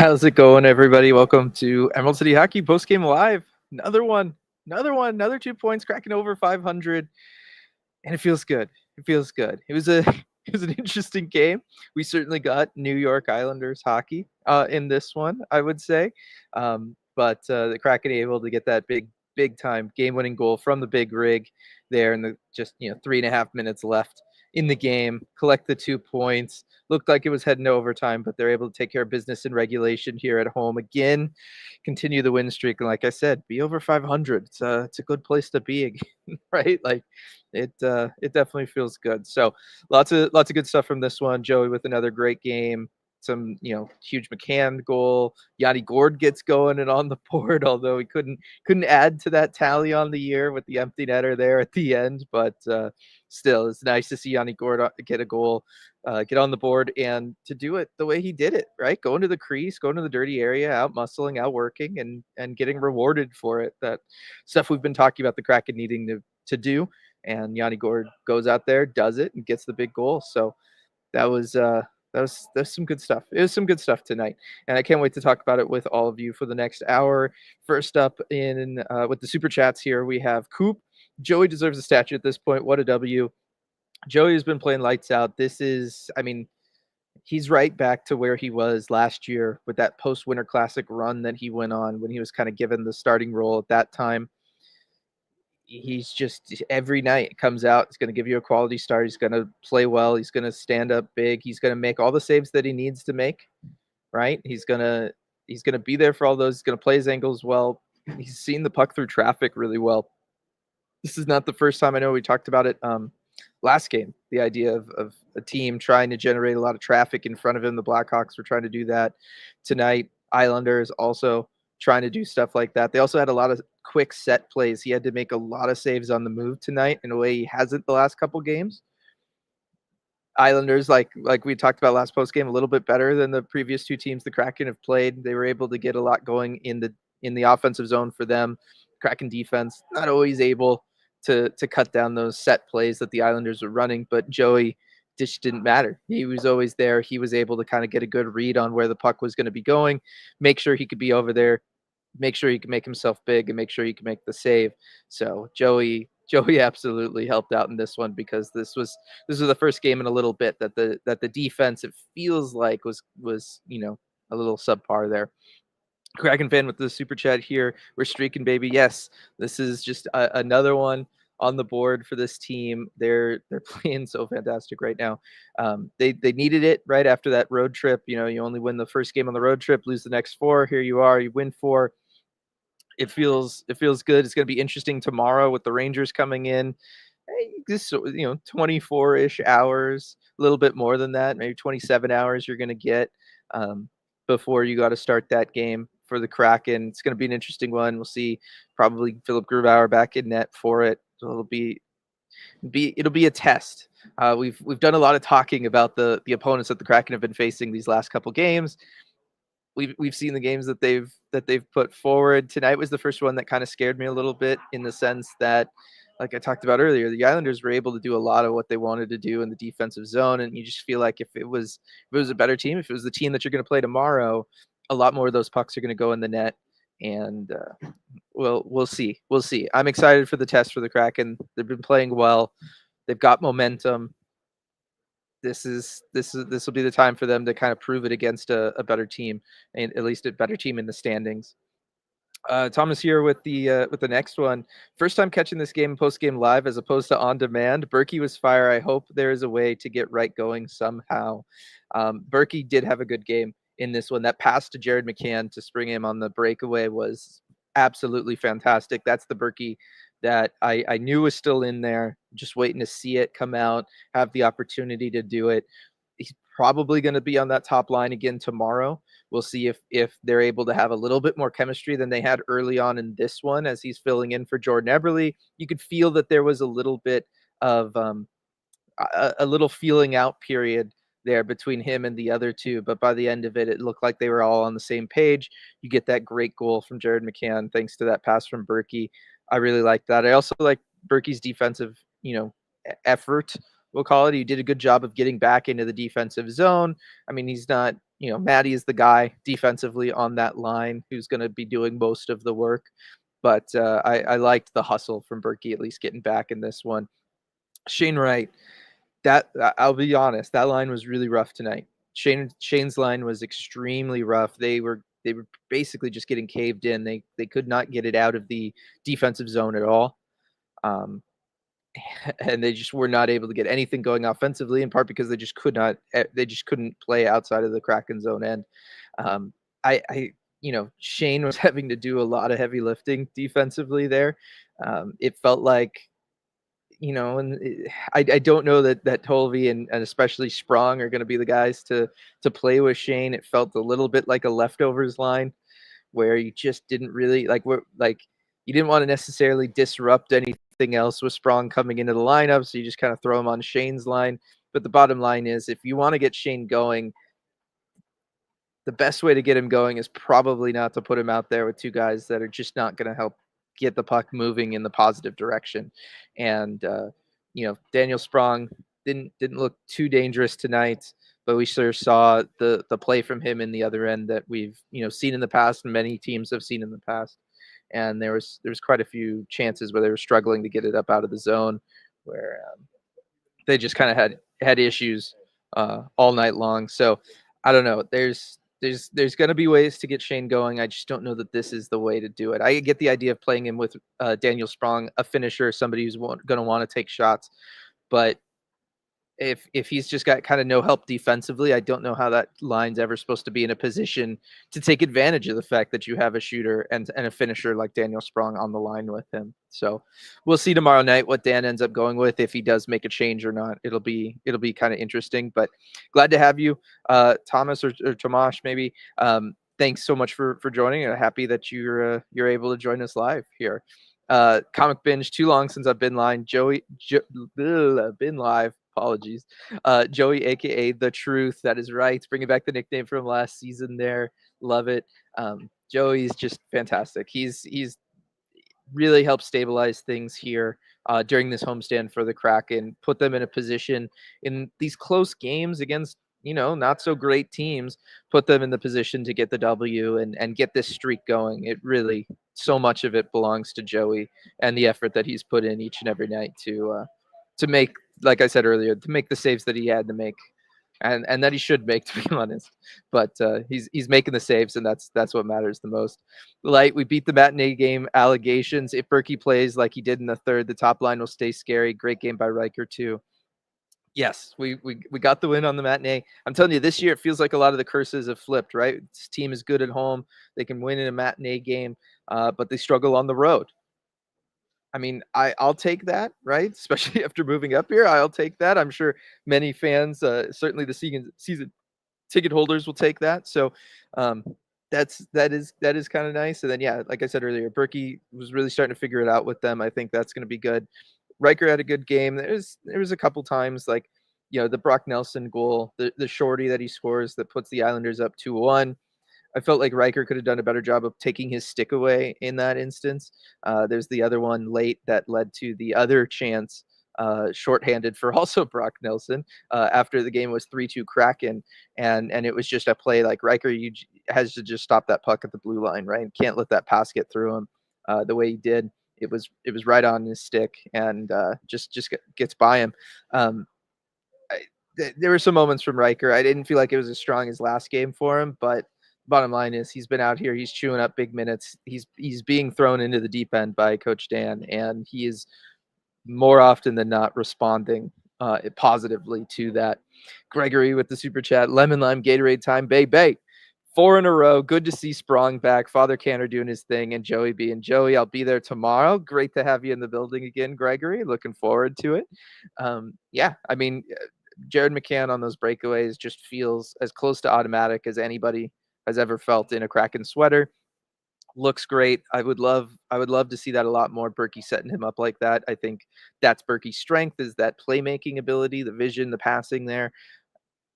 How's it going, everybody? Welcome to Emerald City Hockey Postgame Live. Another 2 points, cracking over 500, and it feels good. It feels good. It was a it was an interesting game. We certainly got New York Islanders hockey in this one, I would say, but the Kraken able to get that big time game winning goal from the big rig there, and the just 3.5 minutes left in the game, collect the 2 points. Looked like it was heading to overtime, but they're able to take care of business in regulation here at home again, continue the win streak, and like I said, be over 500. It's a good place to be, right? Like it definitely feels good. So lots of good stuff from this one. Joey with another great game. Some huge McCann goal. Yanni Gord gets going and on the board, although he couldn't add to that tally on the year with the empty netter there at the end. But still, it's nice to see Yanni Gord get a goal, get on the board, and to do it the way he did it, right? Going to the crease, going to the dirty area, out muscling, out working, and getting rewarded for it. That stuff we've been talking about the Kraken needing to do. And Yanni Gord goes out there, does it, and gets the big goal. So that was some good stuff. It was some good stuff tonight, and I can't wait to talk about it with all of you for the next hour. First up in with the super chats here, we have Coop. Joey deserves a statue at this point. What a W. Joey has been playing lights out. This is, I mean, he's right back to where he was last year with that post-Winter Classic run that he went on when he was kind of given the starting role at that time. He's just every night comes out. He's going to give you a quality start. He's going to play well. He's going to stand up big. He's going to make all the saves that he needs to make. Right? He's gonna be there for all those. He's going to play his angles well. He's seen the puck through traffic really well. This is not the first time. I know we talked about it last game. The idea of a team trying to generate a lot of traffic in front of him. The Blackhawks were trying to do that tonight. Islanders also trying to do stuff like that. They also had a lot of quick set plays. He had to make a lot of saves on the move tonight in a way he hasn't the last couple games. Islanders, like we talked about last post game, a little bit better than the previous two teams the Kraken have played. They were able to get a lot going in the offensive zone for them. Kraken defense not always able to cut down those set plays that the Islanders were running, but Joey just didn't matter. He was always there. He was able to kind of get a good read on where the puck was going to be going, make sure he could be over there, make sure he can make himself big, and make sure he can make the save. So Joey absolutely helped out in this one, because this was the first game in a little bit that the defense, it feels like, was a little subpar there. Kraken fan with the super chat here. We're streaking, baby. Yes, this is just another one on the board for this team. They're playing so fantastic right now. They needed it right after that road trip. You only win the first game on the road trip, lose the next 4. Here you are, you win 4. It feels good. It's going to be interesting tomorrow with the Rangers coming in. This 24-ish hours, a little bit more than that, maybe 27 hours you're going to get before you got to start that game for the Kraken. It's going to be an interesting one. We'll see probably Philip Grubauer back in net for it. So it'll be a test. We've done a lot of talking about the opponents that the Kraken have been facing these last couple games. We've seen the games that they've put forward. Tonight was the first one that kind of scared me a little bit, in the sense that, like I talked about earlier, the Islanders were able to do a lot of what they wanted to do in the defensive zone, and you just feel like if it was a better team, if it was the team that you're going to play tomorrow, a lot more of those pucks are going to go in the net. And we'll see. I'm excited for the test for the Kraken. They've been playing well. They've got momentum. This will be the time for them to kind of prove it against a better team, and at least a better team in the standings. Thomas here with the next one. First time catching this game post game live as opposed to on demand. Berkey was fire. I hope there is a way to get Wright going somehow. Berkey did have a good game in this one. That pass to Jared McCann to spring him on the breakaway was absolutely fantastic. That's the Berkey that I knew was still in there, just waiting to see it come out, have the opportunity to do it. He's probably going to be on that top line again tomorrow. We'll see if they're able to have a little bit more chemistry than they had early on in this one, as he's filling in for Jordan Eberle. You could feel that there was a little bit of a little feeling out period there between him and the other two, but by the end of it, it looked like they were all on the same page. You get that great goal from Jared McCann thanks to that pass from Berkey. I really like that. I also like Berkey's defensive, effort, we'll call it. He did a good job of getting back into the defensive zone. I mean, he's not Maddie is the guy defensively on that line who's going to be doing most of the work. But I liked the hustle from Berkey, at least getting back in this one. Shane Wright, I'll be honest, that line was really rough tonight. Shane's line was extremely rough. They were basically just getting caved in. They could not get it out of the defensive zone at all. Um, and they just were not able to get anything going offensively, in part because they just couldn't play outside of the Kraken zone end. Um, Shane was having to do a lot of heavy lifting defensively there. It felt like, I don't know that Tolvey and especially Sprong are going to be the guys to play with Shane. It felt a little bit like a leftovers line where you just didn't really you didn't want to necessarily disrupt anything else with Sprong coming into the lineup, so you just kind of throw him on Shane's line. But the bottom line is, if you want to get Shane going, the best way to get him going is probably not to put him out there with two guys that are just not going to help get the puck moving in the positive direction. And Daniel Sprong didn't look too dangerous tonight, but we sure saw the play from him in the other end that we've seen in the past, and many teams have seen in the past. And there was quite a few chances where they were struggling to get it up out of the zone, where they just kind of had issues all night long. So I don't know. There's going to be ways to get Shane going. I just don't know that this is the way to do it. I get the idea of playing him with Daniel Sprong, a finisher, somebody who's going to want to take shots, but if he's just got kind of no help defensively, I don't know how that line's ever supposed to be in a position to take advantage of the fact that you have a shooter and a finisher like Daniel Sprong on the line with him. So we'll see tomorrow night what Dan ends up going with, if he does make a change or not. It'll be kind of interesting, but glad to have you, Thomas or Tomash maybe. Thanks so much for joining, and happy that you're able to join us live here. Comic binge, too long since I've been live. Been live. Apologies. Joey, aka The Truth. That is right. Bringing back the nickname from last season there. Love it. Joey's just fantastic. He's really helped stabilize things here during this homestand for the Kraken, put them in a position in these close games against not so great teams, put them in the position to get the W and get this streak going. It really, so much of it belongs to Joey and the effort that he's put in each and every night to make, like I said earlier, to make the saves that he had to make, and that he should make, to be honest. But he's making the saves, and that's what matters the most. Light, we beat the matinee game allegations. If Berkey plays like he did in the third, the top line will stay scary. Great game by Riker too. Yes, we got the win on the matinee. I'm telling you, this year it feels like a lot of the curses have flipped, right? This team is good at home. They can win in a matinee game, but they struggle on the road. I mean, I'll take that, right? Especially after moving up here, I'll take that. I'm sure many fans, certainly the season ticket holders, will take that. So that is kind of nice. And then yeah, like I said earlier, Berkey was really starting to figure it out with them. I think that's going to be good. Riker had a good game. There was a couple times like the Brock Nelson goal, the shorty that he scores that puts the Islanders up 2-1. I felt like Riker could have done a better job of taking his stick away in that instance. There's the other one late that led to the other chance, shorthanded for also Brock Nelson, after the game was 3-2 Kraken, and it was just a play like Riker has to just stop that puck at the blue line, right? Can't let that pass get through him the way he did. It was right on his stick, and just gets by him. There were some moments from Riker. I didn't feel like it was as strong as last game for him, but bottom line is he's been out here. He's chewing up big minutes. He's being thrown into the deep end by Coach Dan, and he is more often than not responding positively to that. Gregory with the super chat. Lemon lime Gatorade time, bay. 4 in a row. Good to see Sprong back. Father Canner doing his thing, and Joey B. And Joey, I'll be there tomorrow. Great to have you in the building again, Gregory. Looking forward to it. Yeah, I mean, Jared McCann on those breakaways just feels as close to automatic as anybody has ever felt in a Kraken sweater. Looks great. I would love to see that a lot more. Berkey setting him up like that. I think that's Berkey's strength, is that playmaking ability, the vision, the passing there.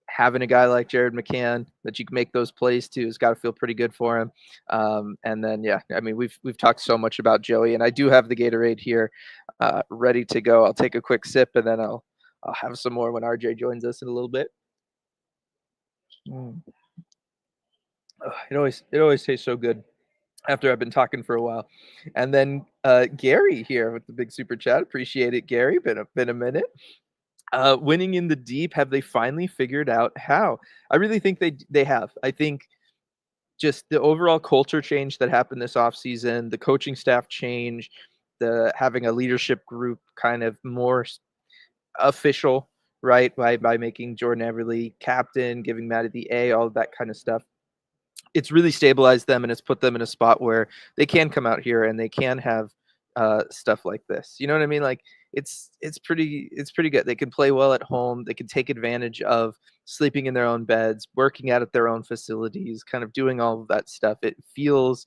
Having a guy like Jared McCann that you can make those plays to has got to feel pretty good for him. And then, yeah, I mean, we've talked so much about Joey, and I do have the Gatorade here ready to go. I'll take a quick sip, and then I'll have some more when RJ joins us in a little bit. It always tastes so good after I've been talking for a while. And then Gary here with the big super chat. Appreciate it, Gary. Been a minute. Winning in the deep, have they finally figured out how? I really think they have. I think just the overall culture change that happened this offseason, the coaching staff change, the having a leadership group kind of more official, right? By making Jordan Everly captain, giving Matty the A, all of that kind of stuff. It's really stabilized them and it's put them in a spot where they can come out here and they can have stuff like this. You know what I mean? Like it's pretty good. They can play well at home. They can take advantage of sleeping in their own beds, working out at their own facilities, kind of doing all of that stuff. It feels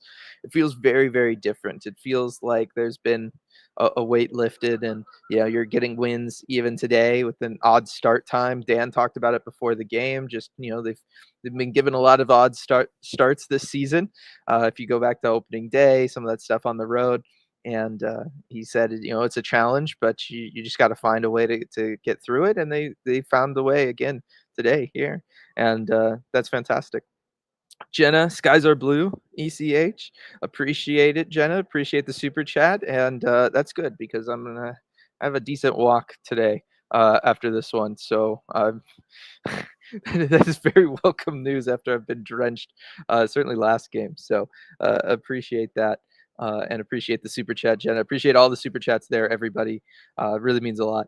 very very different. It feels like there's been a weight lifted, and you're getting wins even today with an odd start time. Dan talked about it before the game. Just they've been given a lot of odd starts this season. If you go back to opening day, some of that stuff on the road, and he said, it's a challenge, but you just got to find a way to get through it, and they found the way again today here, and that's fantastic. Jenna, skies are blue, ECH. Appreciate it, Jenna. Appreciate the super chat. And that's good because I'm going to have a decent walk today after this one. So that is very welcome news after I've been drenched, certainly last game. So appreciate that. And appreciate the super chat, Jenna. Appreciate all the super chats there, everybody. Really means a lot.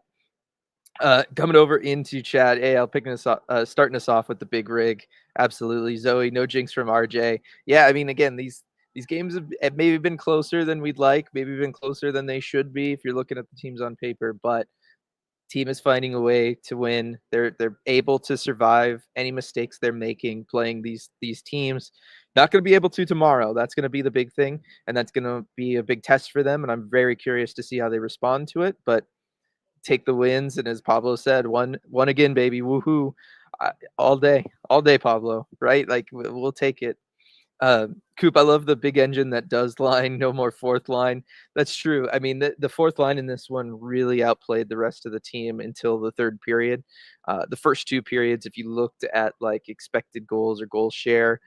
Coming over into chat, AL picking us up, starting us off with the big rig. Absolutely, Zoe. No jinx from RJ. Yeah, I mean, again, these games have maybe been closer than we'd like, maybe been closer than they should be if you're looking at the teams on paper. But team is finding a way to win. They're able to survive any mistakes they're making playing these teams. Not going to be able to tomorrow. That's going to be the big thing, and that's going to be a big test for them. And I'm very curious to see how they respond to it. But take the wins, and as Pablo said, one again, baby, woohoo! All day, Pablo. Right? Like we'll take it. Coop, I love the big engine that does line, no more fourth line. That's true. I mean, the fourth line in this one really outplayed the rest of the team until the third period. The first two periods, if you looked at like expected goals or goal share,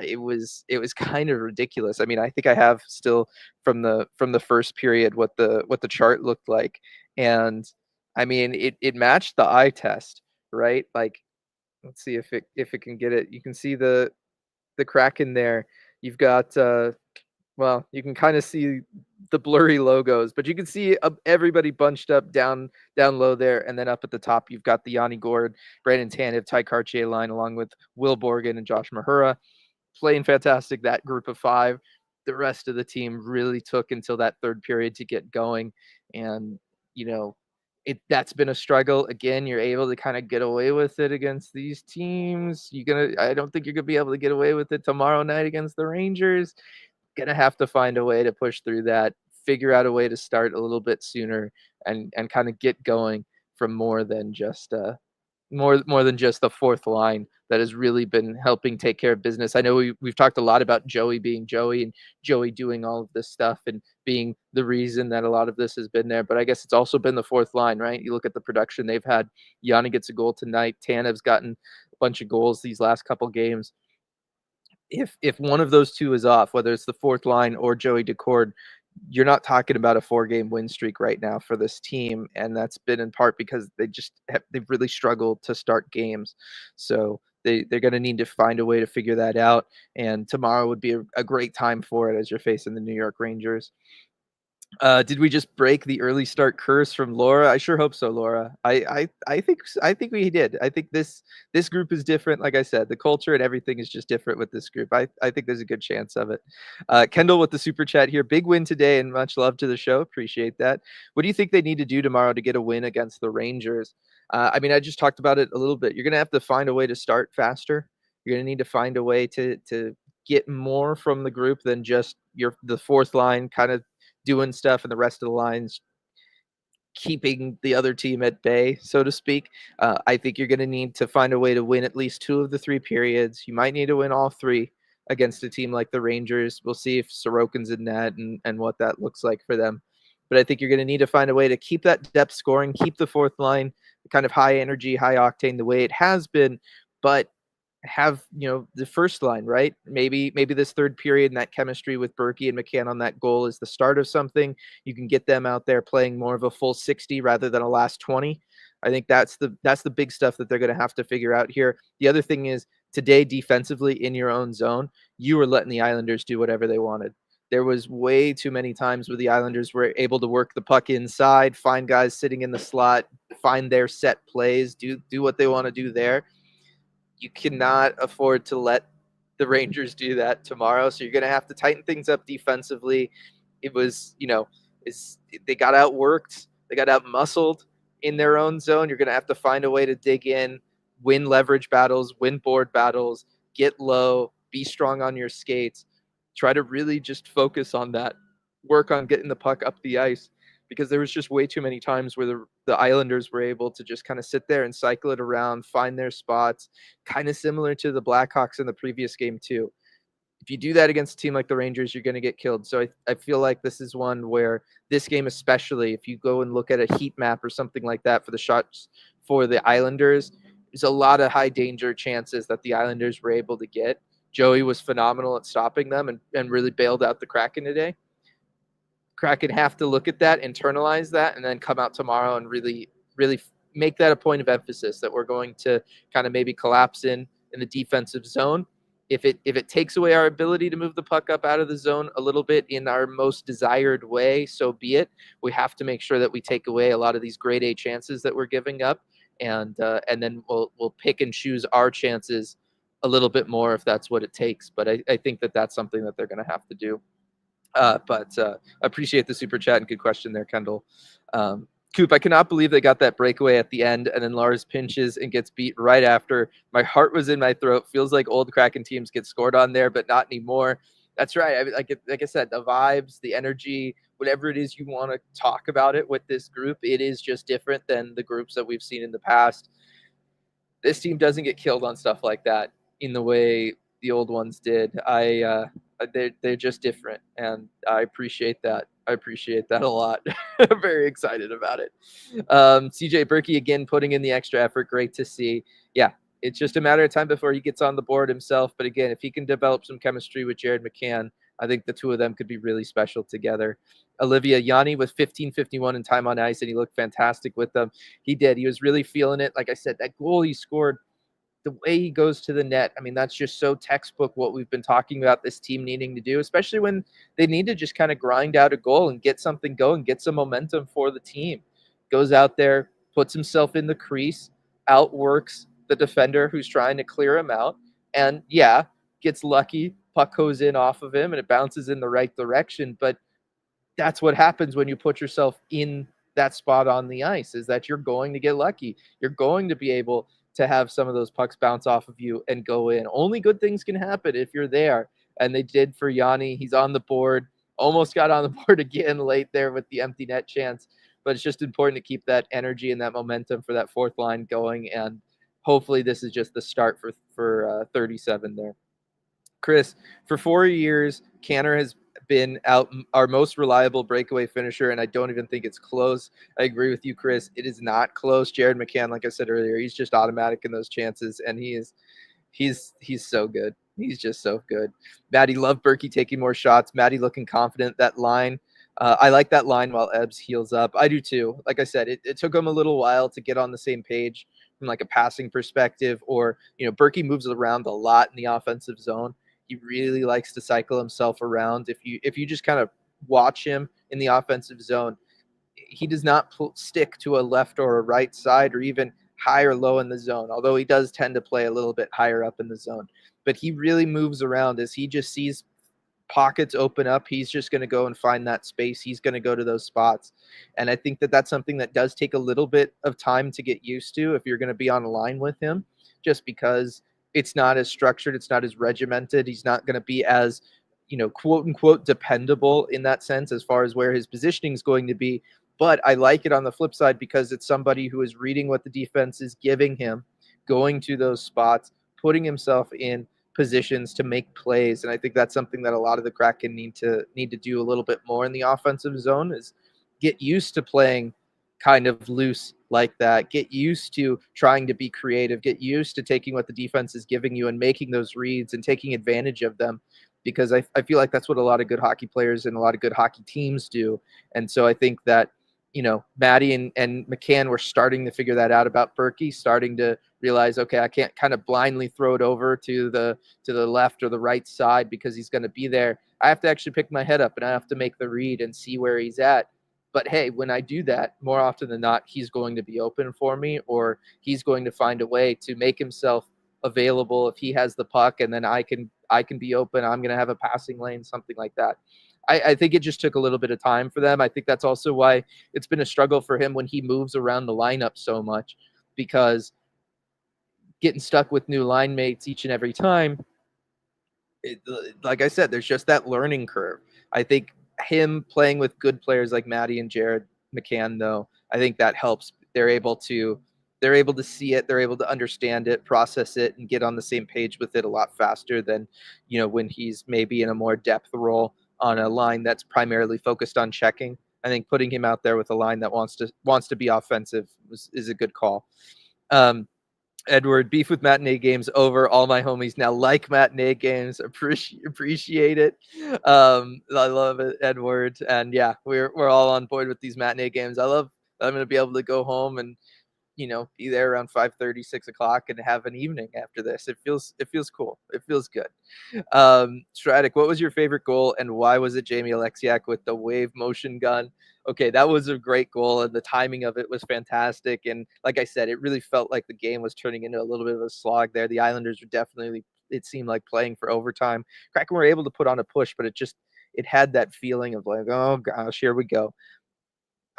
it was kind of ridiculous. I mean, I think I have still from the first period what the chart looked like, and I mean it matched the eye test, right? Like let's see if it can get it. You can see the Kraken there. You've got well, you can kind of see the blurry logos, but you can see everybody bunched up down low there, and then up at the top you've got the Yanni Gord, Brandon Tanev, Ty Cartier line, along with Will Borgen and Josh Mahura, playing fantastic. That group of five. The rest of the team really took until that third period to get going, and you know that's been a struggle. Again, you're able to kind of get away with it against these teams. I don't think you're gonna be able to get away with it tomorrow night against the Rangers. Gonna have to find a way to push through that, figure out a way to start a little bit sooner, and kind of get going from more than just the fourth line that has really been helping take care of business. I know we've talked a lot about Joey being Joey and Joey doing all of this stuff and being the reason that a lot of this has been there, but I guess it's also been the fourth line, right? You look at the production they've had. Yanni gets a goal tonight. Tanev's gotten a bunch of goals these last couple games. If one of those two is off, whether it's the fourth line or Joey Decord, you're not talking about a 4-game win streak right now for this team, and that's been in part because they've really struggled to start games. So they're going to need to find a way to figure that out. And tomorrow would be a great time for it as you're facing the New York Rangers. Did we just break the early start curse from Laura? I sure hope so, Laura. I think we did. I think this group is different. Like I said, the culture and everything is just different with this group. I think there's a good chance of it. Kendall with the super chat here. Big win today and much love to the show. Appreciate that. What do you think they need to do tomorrow to get a win against the Rangers? I mean, I just talked about it a little bit. You're gonna have to find a way to start faster. You're gonna need to find a way to get more from the group than just the fourth line kind of doing stuff and the rest of the lines keeping the other team at bay, so to speak. I think you're going to need to find a way to win at least 2 of the 3 periods. You might need to win all 3 against a team like the Rangers. We'll see if Sorokin's in net and what that looks like for them. But I think you're going to need to find a way to keep that depth scoring, keep the fourth line kind of high energy, high octane the way it has been, but have, the first line, right? Maybe this third period and that chemistry with Berkey and McCann on that goal is the start of something. You can get them out there playing more of a full 60 rather than a last 20. I think that's the big stuff that they're going to have to figure out here. The other thing is today defensively in your own zone, you were letting the Islanders do whatever they wanted. There was way too many times where the Islanders were able to work the puck inside, find guys sitting in the slot, find their set plays, do what they want to do there. You cannot afford to let the Rangers do that tomorrow. So you're going to have to tighten things up defensively. It was, they got outworked, they got outmuscled in their own zone. You're going to have to find a way to dig in, win leverage battles, win board battles, get low, be strong on your skates. Try to really just focus on that. Work on getting the puck up the ice, because there was just way too many times where the Islanders were able to just kind of sit there and cycle it around, find their spots, kind of similar to the Blackhawks in the previous game too. If you do that against a team like the Rangers, you're going to get killed. So I feel like this is one where this game especially, if you go and look at a heat map or something like that for the shots for the Islanders, there's a lot of high danger chances that the Islanders were able to get. Joey was phenomenal at stopping them and really bailed out the Kraken today. Kraken have to look at that, internalize that, and then come out tomorrow and really, really make that a point of emphasis that we're going to kind of maybe collapse in the defensive zone. If it takes away our ability to move the puck up out of the zone a little bit in our most desired way, so be it. We have to make sure that we take away a lot of these grade A chances that we're giving up, and then we'll pick and choose our chances a little bit more if that's what it takes. But I think that's something that they're going to have to do. But appreciate the super chat and good question there, Kendall. Coop, I cannot believe they got that breakaway at the end, and then Lars pinches and gets beat right after. My heart was in my throat. Feels like old Kraken teams get scored on there, but not anymore. That's right. I mean, like I said, the vibes, the energy, whatever it is you want to talk about it with this group, it is just different than the groups that we've seen in the past. This team doesn't get killed on stuff like that in the way the old ones did. They're just different, and I appreciate that. I appreciate that a lot. I'm very excited about it. CJ Berkey again putting in the extra effort. Great to see. Yeah, it's just a matter of time before he gets on the board himself. But again, if he can develop some chemistry with Jared McCann, I think the two of them could be really special together. Olivia Yanni with 15:51 in time on ice, and he looked fantastic with them. He did. He was really feeling it. Like I said, that goal he scored, the way he goes to the net, I mean, that's just so textbook what we've been talking about this team needing to do, especially when they need to just kind of grind out a goal and get something going, get some momentum for the team. Goes out there, puts himself in the crease, outworks the defender who's trying to clear him out, and yeah, gets lucky. Puck goes in off of him and it bounces in the right direction, but that's what happens when you put yourself in that spot on the ice, is that you're going to get lucky. You're going to be able to have some of those pucks bounce off of you and go in. Only good things can happen if you're there. And they did for Yanni. He's on the board, almost got on the board again late there with the empty net chance. But it's just important to keep that energy and that momentum for that fourth line going. And hopefully this is just the start for 37 there. Chris, for 4 years, Canner has been our most reliable breakaway finisher, and I don't even think it's close. I agree with you, Chris. It is not close. Jared McCann, like I said earlier, he's just automatic in those chances, and he's so good. He's just so good. Maddie loved Berkey taking more shots. Maddie looking confident. That line, I like that line while Ebbs heals up. I do too. Like I said, it took him a little while to get on the same page from like a passing perspective, or Berkey moves around a lot in the offensive zone. He really likes to cycle himself around. If you just kind of watch him in the offensive zone, he does not stick to a left or a right side or even high or low in the zone, although he does tend to play a little bit higher up in the zone. But he really moves around as he just sees pockets open up. He's just going to go and find that space. He's going to go to those spots. And I think that's something that does take a little bit of time to get used to if you're going to be on a line with him, just because it's not as structured, it's not as regimented. He's not going to be as, quote unquote, dependable in that sense as far as where his positioning is going to be. But I like it on the flip side because it's somebody who is reading what the defense is giving him, going to those spots, putting himself in positions to make plays. And I think that's something that a lot of the Kraken need to do a little bit more in the offensive zone, is get used to playing kind of loose like that. Get used to trying to be creative. Get used to taking what the defense is giving you and making those reads and taking advantage of them, because I feel like that's what a lot of good hockey players and a lot of good hockey teams do. And so I think that, Maddie and McCann were starting to figure that out about Berkey, starting to realize, okay, I can't kind of blindly throw it over to the left or the right side because he's going to be there. I have to actually pick my head up and I have to make the read and see where he's at. But hey, when I do that, more often than not, he's going to be open for me, or he's going to find a way to make himself available if he has the puck, and then I can be open. I'm going to have a passing lane, something like that. I think it just took a little bit of time for them. I think that's also why it's been a struggle for him when he moves around the lineup so much, because getting stuck with new line mates each and every time, like I said, there's just that learning curve. I think him playing with good players like Maddie and Jared McCann, though, I think that helps. They're able to see it, they're able to understand it, process it, and get on the same page with it a lot faster than, when he's maybe in a more depth role on a line that's primarily focused on checking. I think putting him out there with a line that wants to be offensive is a good call. Edward, beef with matinee games over. All my homies now like matinee games. Appreciate it. I love it, Edward. And yeah, we're all on board with these matinee games. I'm going to be able to go home and be there around 5:30, 6 o'clock, and have an evening after this. It feels cool. It feels good. Stratic, what was your favorite goal, and why was it Jamie Alexiak with the wave motion gun? Okay, that was a great goal, and the timing of it was fantastic. And like I said, it really felt like the game was turning into a little bit of a slog there. The Islanders were definitely, it seemed like, playing for overtime. Kraken were able to put on a push, but it had that feeling of like, oh gosh, here we go.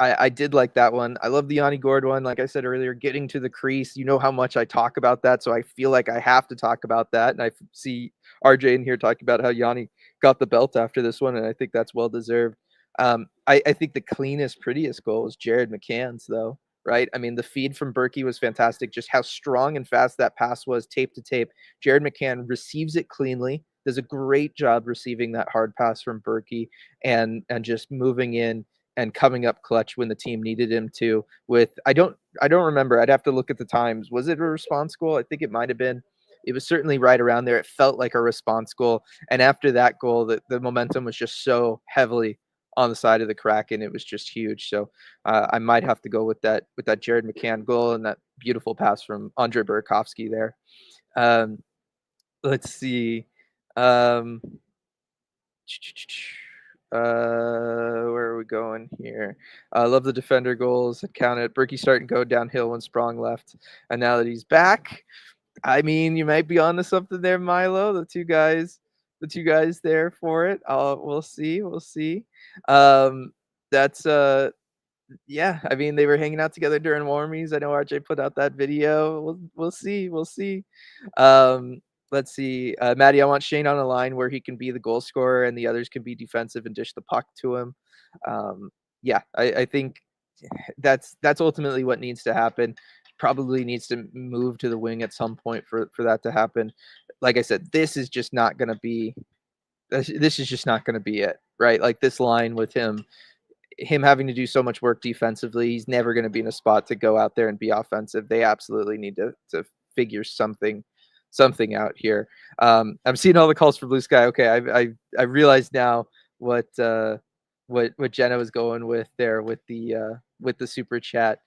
I did like that one. I love the Yanni Gourde one. Like I said earlier, getting to the crease. You know how much I talk about that, so I feel like I have to talk about that. And I see RJ in here talking about how Yanni got the belt after this one, and I think that's well deserved. I think the cleanest, prettiest goal was Jared McCann's, though, right? I mean, the feed from Berkey was fantastic. Just how strong and fast that pass was, tape to tape. Jared McCann receives it cleanly, does a great job receiving that hard pass from Berkey, and just moving in and coming up clutch when the team needed him to. I don't remember. I'd have to look at the times. Was it a response goal? I think it might have been. It was certainly right around there. It felt like a response goal. And after that goal, the momentum was just so heavily on the side of the Kraken. It was just huge. So I might have to go with that Jared McCann goal and that beautiful pass from Andre Burakovsky there. Let's see. Where are we going here? I love the defender goals. It counted. Berkey starting to go downhill when Sprong left, and now that he's back, I mean, you might be onto something there, Milo. The two guys there for it. We'll see. We'll see. That's yeah. I mean, they were hanging out together during warmies. I know RJ put out that video. We'll see. We'll see. Let's see. Maddie, I want Shane on a line where he can be the goal scorer and the others can be defensive and dish the puck to him. Yeah, I think that's ultimately what needs to happen. Probably needs to move to the wing at some point for that to happen. Like I said, this is just not going to be it, right? Like this line with him having to do so much work defensively, he's never going to be in a spot to go out there and be offensive. They absolutely need to figure something out here. I'm seeing all the calls for Blue Sky. Okay, I realize now what Jenna was going with there with the super chat.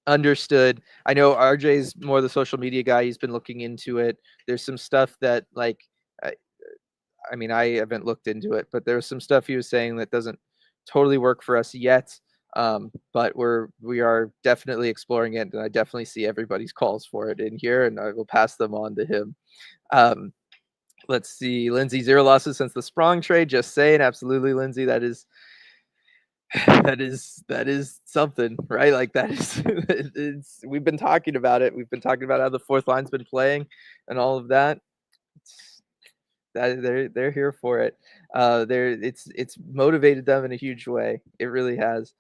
Understood. I know RJ's more the social media guy. He's been looking into it. There's some stuff that I mean, I haven't looked into it, but there's some stuff he was saying that doesn't totally work for us yet. But we are definitely exploring it, and I definitely see everybody's calls for it in here, and I will pass them on to him. Let's see, Lindsay, 0 losses since the Sprong trade. Just saying, absolutely, Lindsay. That is something, right? Like that is we've been talking about it. We've been talking about how the fourth line's been playing and all of that. That they're here for it. It's motivated them in a huge way. It really has.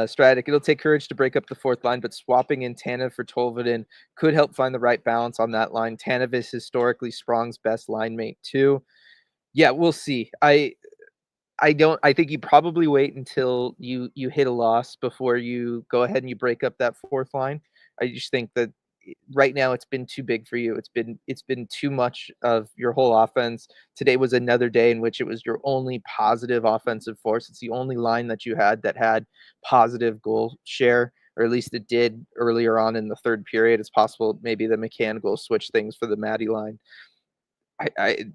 Stratic, it'll take courage to break up the fourth line, but swapping in Tanev for Tolvaden could help find the right balance on that line. Tanev is historically Sprong's best line mate too. Yeah, we'll see. I think you probably wait until you hit a loss before you go ahead and you break up that fourth line. I just think that right now it's been too big for you. It's been too much of your whole offense. Today was another day in which it was your only positive offensive force. It's the only line that you had that had positive goal share, or at least it did earlier on in the third period. It's possible maybe the McCann goal switch things for the Maddie line. I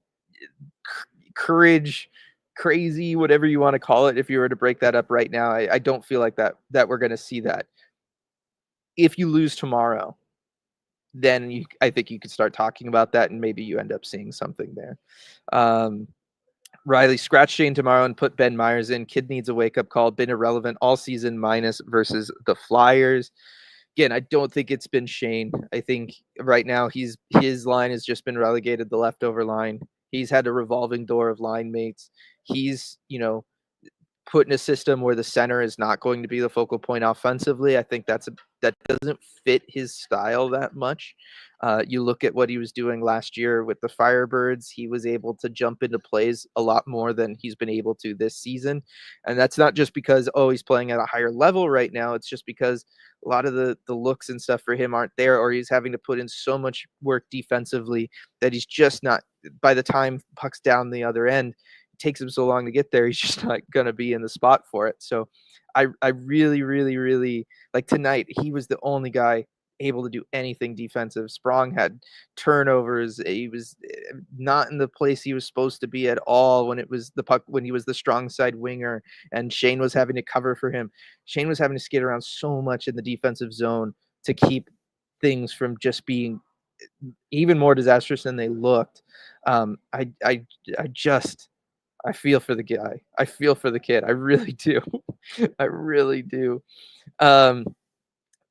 courage, crazy, whatever you want to call it. If you were to break that up right now, I don't feel like that we're going to see that. If you lose tomorrow, then I think you could start talking about that, and maybe you end up seeing something there. Um, Riley, scratch Shane tomorrow and put Ben Myers in. Kid needs a wake up call. Been irrelevant all season, minus versus the Flyers. Again, I don't think it's been Shane. I think right now his line has just been relegated, the leftover line. He's had a revolving door of line mates. He's, put in a system where the center is not going to be the focal point offensively. I think that doesn't fit his style that much. You look at what he was doing last year with the Firebirds. He was able to jump into plays a lot more than he's been able to this season. And that's not just because, he's playing at a higher level right now. It's just because a lot of the looks and stuff for him aren't there, or he's having to put in so much work defensively that he's just not, by the time puck's down the other end, takes him so long to get there, he's just not gonna be in the spot for it. So I really, really, really like tonight, he was the only guy able to do anything defensive. Sprong had turnovers. He was not in the place he was supposed to be at all when it was the puck, when he was the strong side winger and Shane was having to cover for him. Shane was having to skate around so much in the defensive zone to keep things from just being even more disastrous than they looked. I just I feel for the guy. I feel for the kid. I really do. I really do. Um,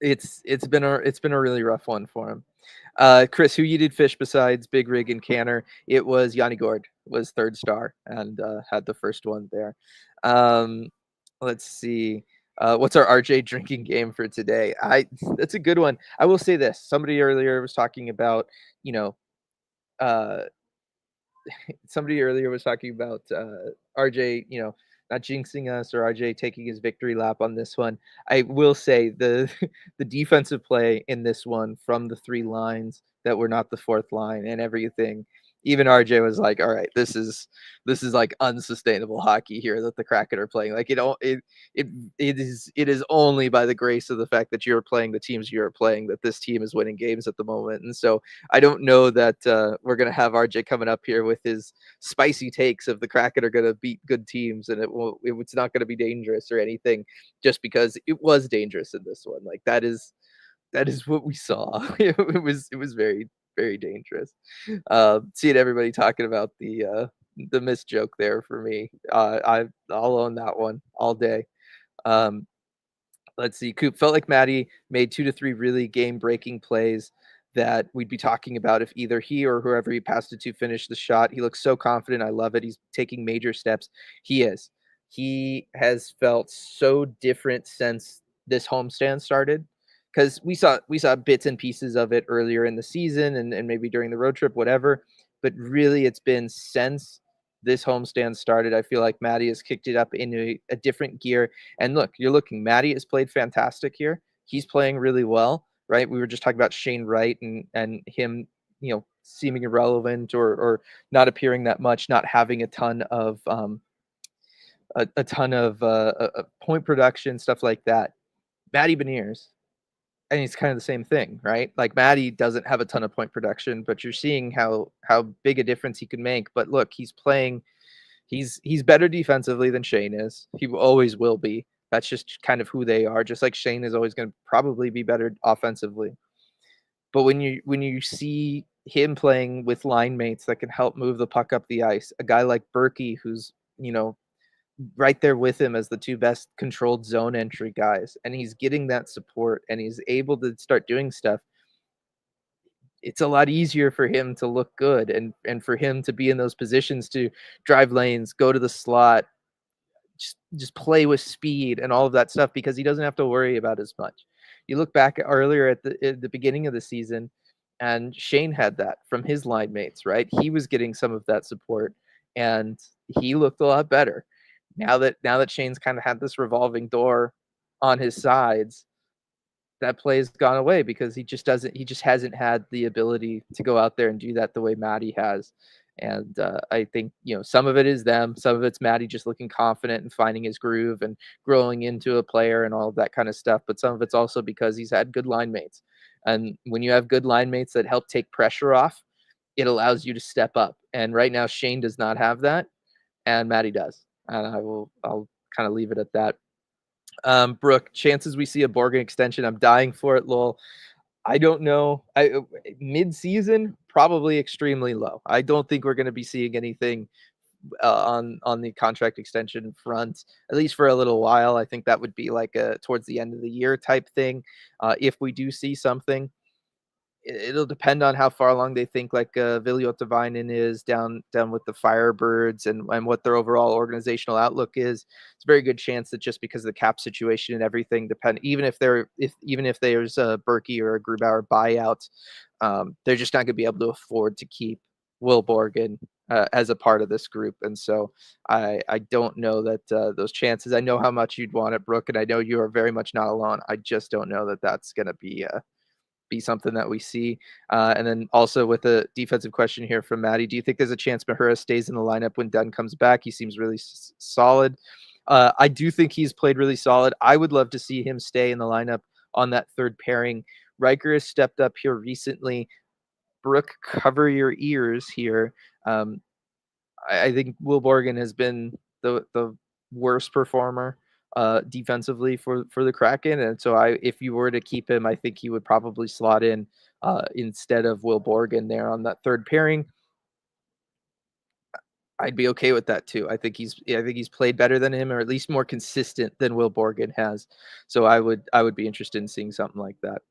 it's been a really rough one for him. Chris, who you did fish besides Big Rig and Canner? It was Yanni Gord was third star and had the first one there. Um, let's see. What's our RJ drinking game for today? That's a good one. I will say this. Somebody earlier was talking about, you know, uh, somebody earlier was talking about RJ, not jinxing us or RJ taking his victory lap on this one. I will say the the defensive play in this one from the three lines that were not the fourth line and everything. Even RJ was like, "All right, this is like unsustainable hockey here that the Kraken are playing. Like it it is only by the grace of the fact that you're playing the teams you're playing that this team is winning games at the moment." And so I don't know that we're gonna have RJ coming up here with his spicy takes of the Kraken are gonna beat good teams and it's not gonna be dangerous or anything, just because it was dangerous in this one. Like that is what we saw. It was very, very dangerous. Seeing everybody talking about the missed joke there for me. I'll own that one all day. Um, let's see. Coop felt like Maddie made 2 to 3 really game-breaking plays that we'd be talking about if either he or whoever he passed it to finished the shot. He looks so confident. I love it. He's taking major steps. He is. He has felt so different since this homestand started, because we saw bits and pieces of it earlier in the season and maybe during the road trip, whatever. But really, it's been since this homestand started. I feel like Maddie has kicked it up into a different gear. And look, you're looking, Maddie has played fantastic here. He's playing really well, right? We were just talking about Shane Wright and him, seeming irrelevant or not appearing that much, not having a ton of point production, stuff like that. Maddie Beniers, and it's kind of the same thing, right? Like Maddie doesn't have a ton of point production, but you're seeing how big a difference he can make. But look, he's playing. He's better defensively than Shane is. He always will be. That's just kind of who they are. Just like Shane is always going to probably be better offensively. But when you see him playing with line mates that can help move the puck up the ice, a guy like Berkey, who's right there with him as the two best controlled zone entry guys, and he's getting that support and he's able to start doing stuff, it's a lot easier for him to look good and for him to be in those positions to drive lanes, go to the slot, just play with speed and all of that stuff, because he doesn't have to worry about as much. You look back earlier at the beginning of the season, and Shane had that from his line mates, right? He was getting some of that support and he looked a lot better. Now that Shane's kind of had this revolving door on his sides, that play's gone away because he just hasn't had the ability to go out there and do that the way Maddie has. And I think, some of it is them, some of it's Maddie just looking confident and finding his groove and growing into a player and all of that kind of stuff. But some of it's also because he's had good line mates. And when you have good line mates that help take pressure off, it allows you to step up. And right now, Shane does not have that, and Maddie does. And I'll kind of leave it at that. Brooke, chances we see a Borgen extension. I'm dying for it, lol. I don't know. Mid-season, probably extremely low. I don't think we're going to be seeing anything on the contract extension front, at least for a little while. I think that would be like a towards the end of the year type thing. If we do see something, it'll depend on how far along they think like Viliotavainen is down with the Firebirds and what their overall organizational outlook is. It's a very good chance that just because of the cap situation and everything, even if there's a Berkey or a Grubauer buyout, they're just not going to be able to afford to keep Will Borgen as a part of this group. And so I don't know that those chances. I know how much you'd want it, Brooke, and I know you are very much not alone. I just don't know that that's going to be something that we see. And then also with a defensive question here from Maddie, do you think there's a chance Mahura stays in the lineup when Dunn comes back? He seems really solid. I do think he's played really solid. I would love to see him stay in the lineup on that third pairing. Riker has stepped up here recently. Brooke, cover your ears here. I think Will Borgen has been the worst performer defensively for the Kraken, and so if you were to keep him, I think he would probably slot in instead of Will Borgen there on that third pairing. I'd be okay with that too. I think he's played better than him, or at least more consistent than Will Borgen has. So I would be interested in seeing something like that.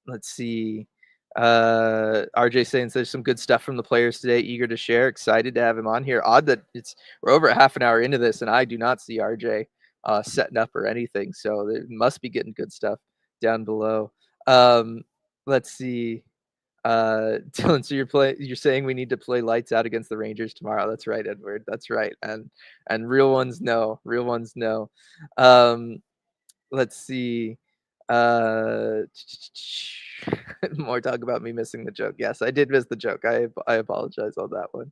Let's see. RJ saying there's some good stuff from the players today. Eager to share. Excited to have him on here. Odd that we're over a half an hour into this, and I do not see RJ setting up or anything. So they must be getting good stuff down below. Let's see. Dylan, so you're saying we need to play lights out against the Rangers tomorrow. That's right, Edward. That's right. And real ones know. Real ones know. Let's see. More talk about me missing the joke. Yes, I did miss the joke. I apologize on that one.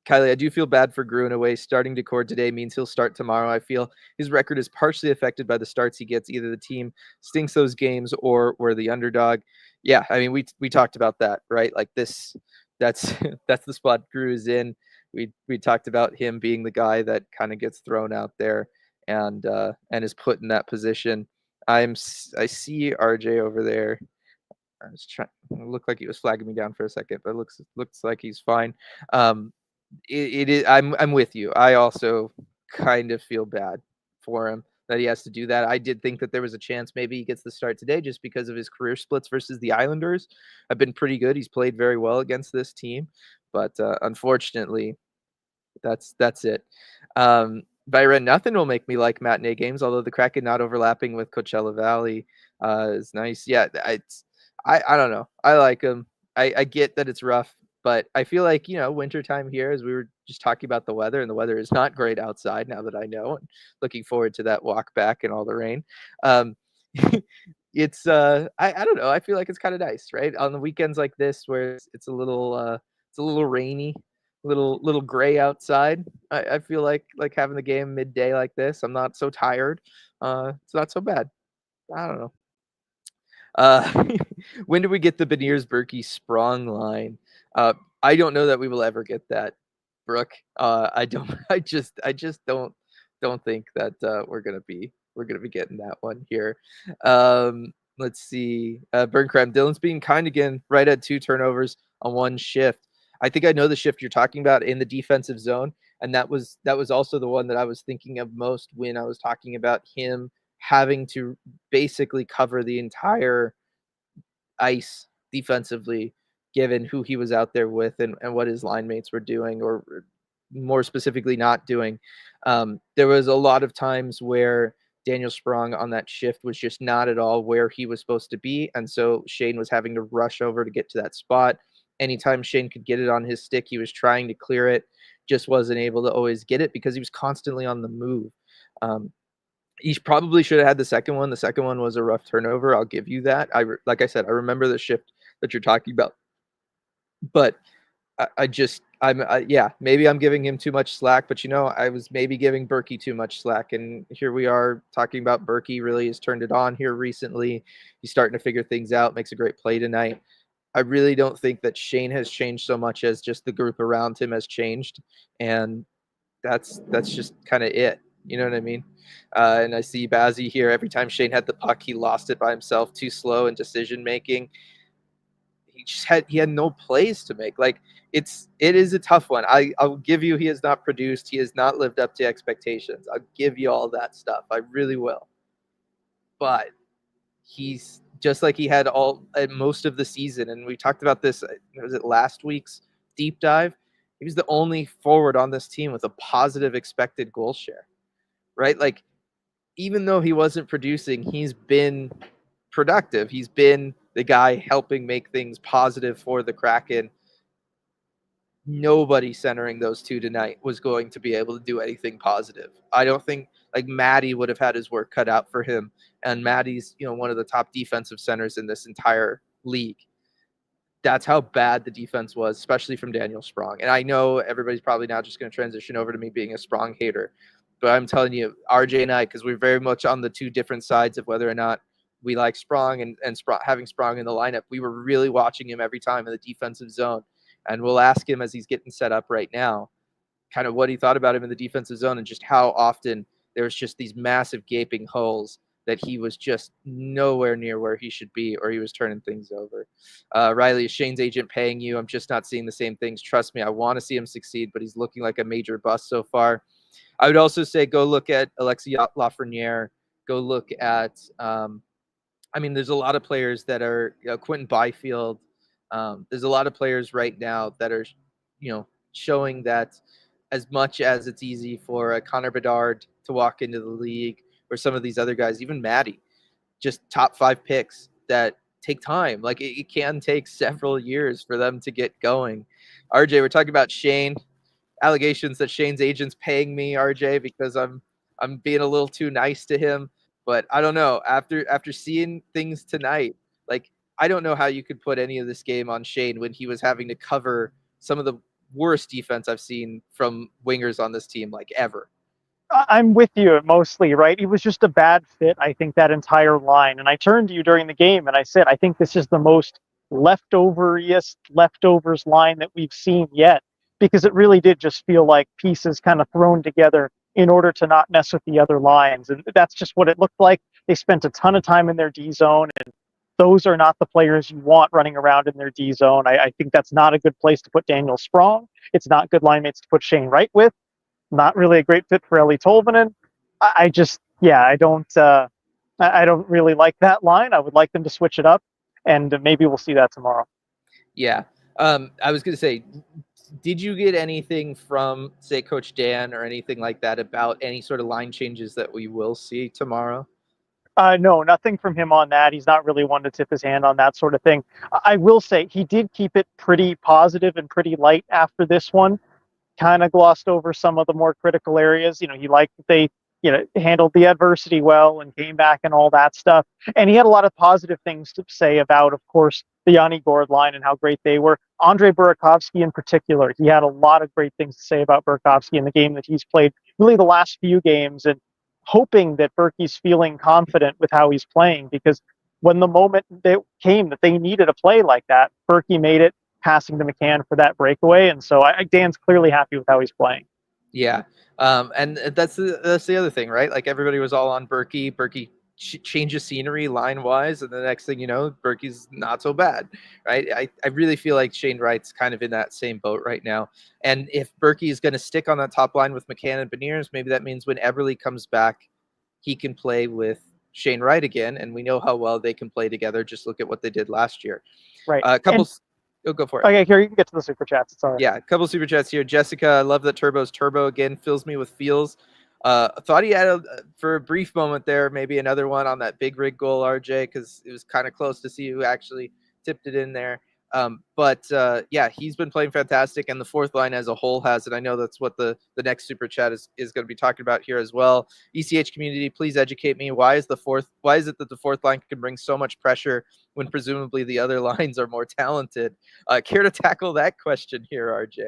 Kylie, I do feel bad for Gruen away. Starting Decord today means he'll start tomorrow. I feel his record is partially affected by the starts he gets. Either the team stinks those games or we're the underdog. Yeah, I mean we talked about that, right? Like this, that's that's the spot Grue is in. We talked about him being the guy that kind of gets thrown out there and is put in that position. I see RJ over there. I was trying. It looked like he was flagging me down for a second, but it looks like he's fine. It is. I'm with you. I also kind of feel bad for him that he has to do that. I did think that there was a chance maybe he gets the start today just because of his career splits versus the Islanders. Have been pretty good. He's played very well against this team, but unfortunately, that's it. Byron, nothing will make me like matinee games, although the Kraken not overlapping with Coachella Valley is nice. Yeah, I don't know. I like them. I get that it's rough, but I feel like, wintertime here, as we were just talking about the weather, and the weather is not great outside now that I know, and looking forward to that walk back and all the rain. Um, it's I don't know. I feel like it's kind of nice, right? On the weekends like this where it's a little rainy, little gray outside. I feel like having the game midday like this. I'm not so tired. It's not so bad. I don't know. Uh, when do we get the Beniers Berkey Sprong line? I don't know that we will ever get that, Brooke. I don't. I just don't think that we're gonna be getting that one here. Let's see. Burncram Dylan's being kind again. Right at 2 turnovers on 1 shift. I think I know the shift you're talking about in the defensive zone, and that was also the one that I was thinking of most when I was talking about him having to basically cover the entire ice defensively, given who he was out there with and what his line mates were doing, or more specifically not doing. There was a lot of times where Daniel Sprong on that shift was just not at all where he was supposed to be. And so Shane was having to rush over to get to that spot. Anytime Shane could get it on his stick, he was trying to clear it, just wasn't able to always get it because he was constantly on the move. He probably should have had the second one. The second one was a rough turnover. I'll give you that. Like I said, I remember the shift that you're talking about, but yeah, maybe I'm giving him too much slack, but I was maybe giving Berkey too much slack, and here we are talking about Berkey really has turned it on here recently. He's starting to figure things out, makes a great play tonight. I really don't think that Shane has changed so much as just the group around him has changed, and that's just kind of it. You know what I mean? And I see Bazzi here. Every time Shane had the puck, he lost it by himself, too slow in decision making. He had no plays to make. Like it is a tough one. I'll give you he has not produced. He has not lived up to expectations. I'll give you all that stuff. I really will. But he's just like he had most of the season, and we talked about this. Was it last week's deep dive? He was the only forward on this team with a positive expected goal share, right? Like even though he wasn't producing, he's been productive. He's been the guy helping make things positive for the Kraken. Nobody centering those two tonight was going to be able to do anything positive. I don't think like Maddie would have had his work cut out for him. And Maddie's, one of the top defensive centers in this entire league. That's how bad the defense was, especially from Daniel Sprong. And I know everybody's probably now just going to transition over to me being a Sprong hater. But I'm telling you, RJ and I, because we're very much on the two different sides of whether or not we like Sprong and having Sprong in the lineup, we were really watching him every time in the defensive zone. And we'll ask him as he's getting set up right now, kind of what he thought about him in the defensive zone and just how often there was just these massive gaping holes that he was just nowhere near where he should be, or he was turning things over. Riley, is Shane's agent paying you? I'm just not seeing the same things. Trust me, I want to see him succeed, but he's looking like a major bust so far. I would also say go look at Alexis Lafreniere. Go look at, there's a lot of players that are, Quentin Byfield. There's a lot of players right now that are, showing that as much as it's easy for a Connor Bedard to walk into the league or some of these other guys, even Maddie, just top 5 picks that take time. Like it can take several years for them to get going. RJ, we're talking about Shane. Allegations that Shane's agent's paying me, RJ, because I'm being a little too nice to him. But I don't know. After seeing things tonight, like I don't know how you could put any of this game on Shane when he was having to cover some of the worst defense I've seen from wingers on this team, like ever. I'm with you mostly, right? It was just a bad fit, I think, that entire line. And I turned to you during the game and I said, I think this is the most leftovers line that we've seen yet, because it really did just feel like pieces kind of thrown together in order to not mess with the other lines. And that's just what it looked like. They spent a ton of time in their D zone, and those are not the players you want running around in their D zone. I think that's not a good place to put Daniel Sprong. It's not good line mates to put Shane Wright with. Not really a great fit for Eli Tolvanen. I don't really like that line. I would like them to switch it up, and maybe we'll see that tomorrow. Yeah. I was going to say, did you get anything from, say, Coach Dan or anything like that about any sort of line changes that we will see tomorrow? No, nothing from him on that. He's not really one to tip his hand on that sort of thing. I will say he did keep it pretty positive and pretty light after this one. Kind of glossed over some of the more critical areas. He liked that they, handled the adversity well and came back and all that stuff. And he had a lot of positive things to say about, of course, the Yanni Gord line and how great they were. Andre Burakovsky in particular, he had a lot of great things to say about Burakovsky in the game that he's played, really the last few games, and hoping that Berkey's feeling confident with how he's playing, because when the moment that came that they needed a play like that, Berkey made it, passing to McCann for that breakaway. And so Dan's clearly happy with how he's playing. Yeah. And that's the other thing, right? Like everybody was all on Berkey. Berkey changes scenery line wise. And the next thing you know, Berkey's not so bad, right? I really feel like Shane Wright's kind of in that same boat right now. And if Berkey is going to stick on that top line with McCann and Beniers, maybe that means when Eberle comes back, he can play with Shane Wright again. And we know how well they can play together. Just look at what they did last year. Right. A couple. Go for it. Okay, here you can get to the super chats. It's all right. Yeah, a couple super chats here. Jessica, I love that Turbo's turbo again. Fills me with feels. Thought he had for a brief moment there, maybe another one on that big rig goal, RJ, because it was kind of close to see who actually tipped it in there. But yeah, he's been playing fantastic, and the fourth line as a whole has, and I know that's what the next super chat is going to be talking about here as well. ECH community, please educate me. Why is it that the fourth line can bring so much pressure when presumably the other lines are more talented? Care to tackle that question here, RJ?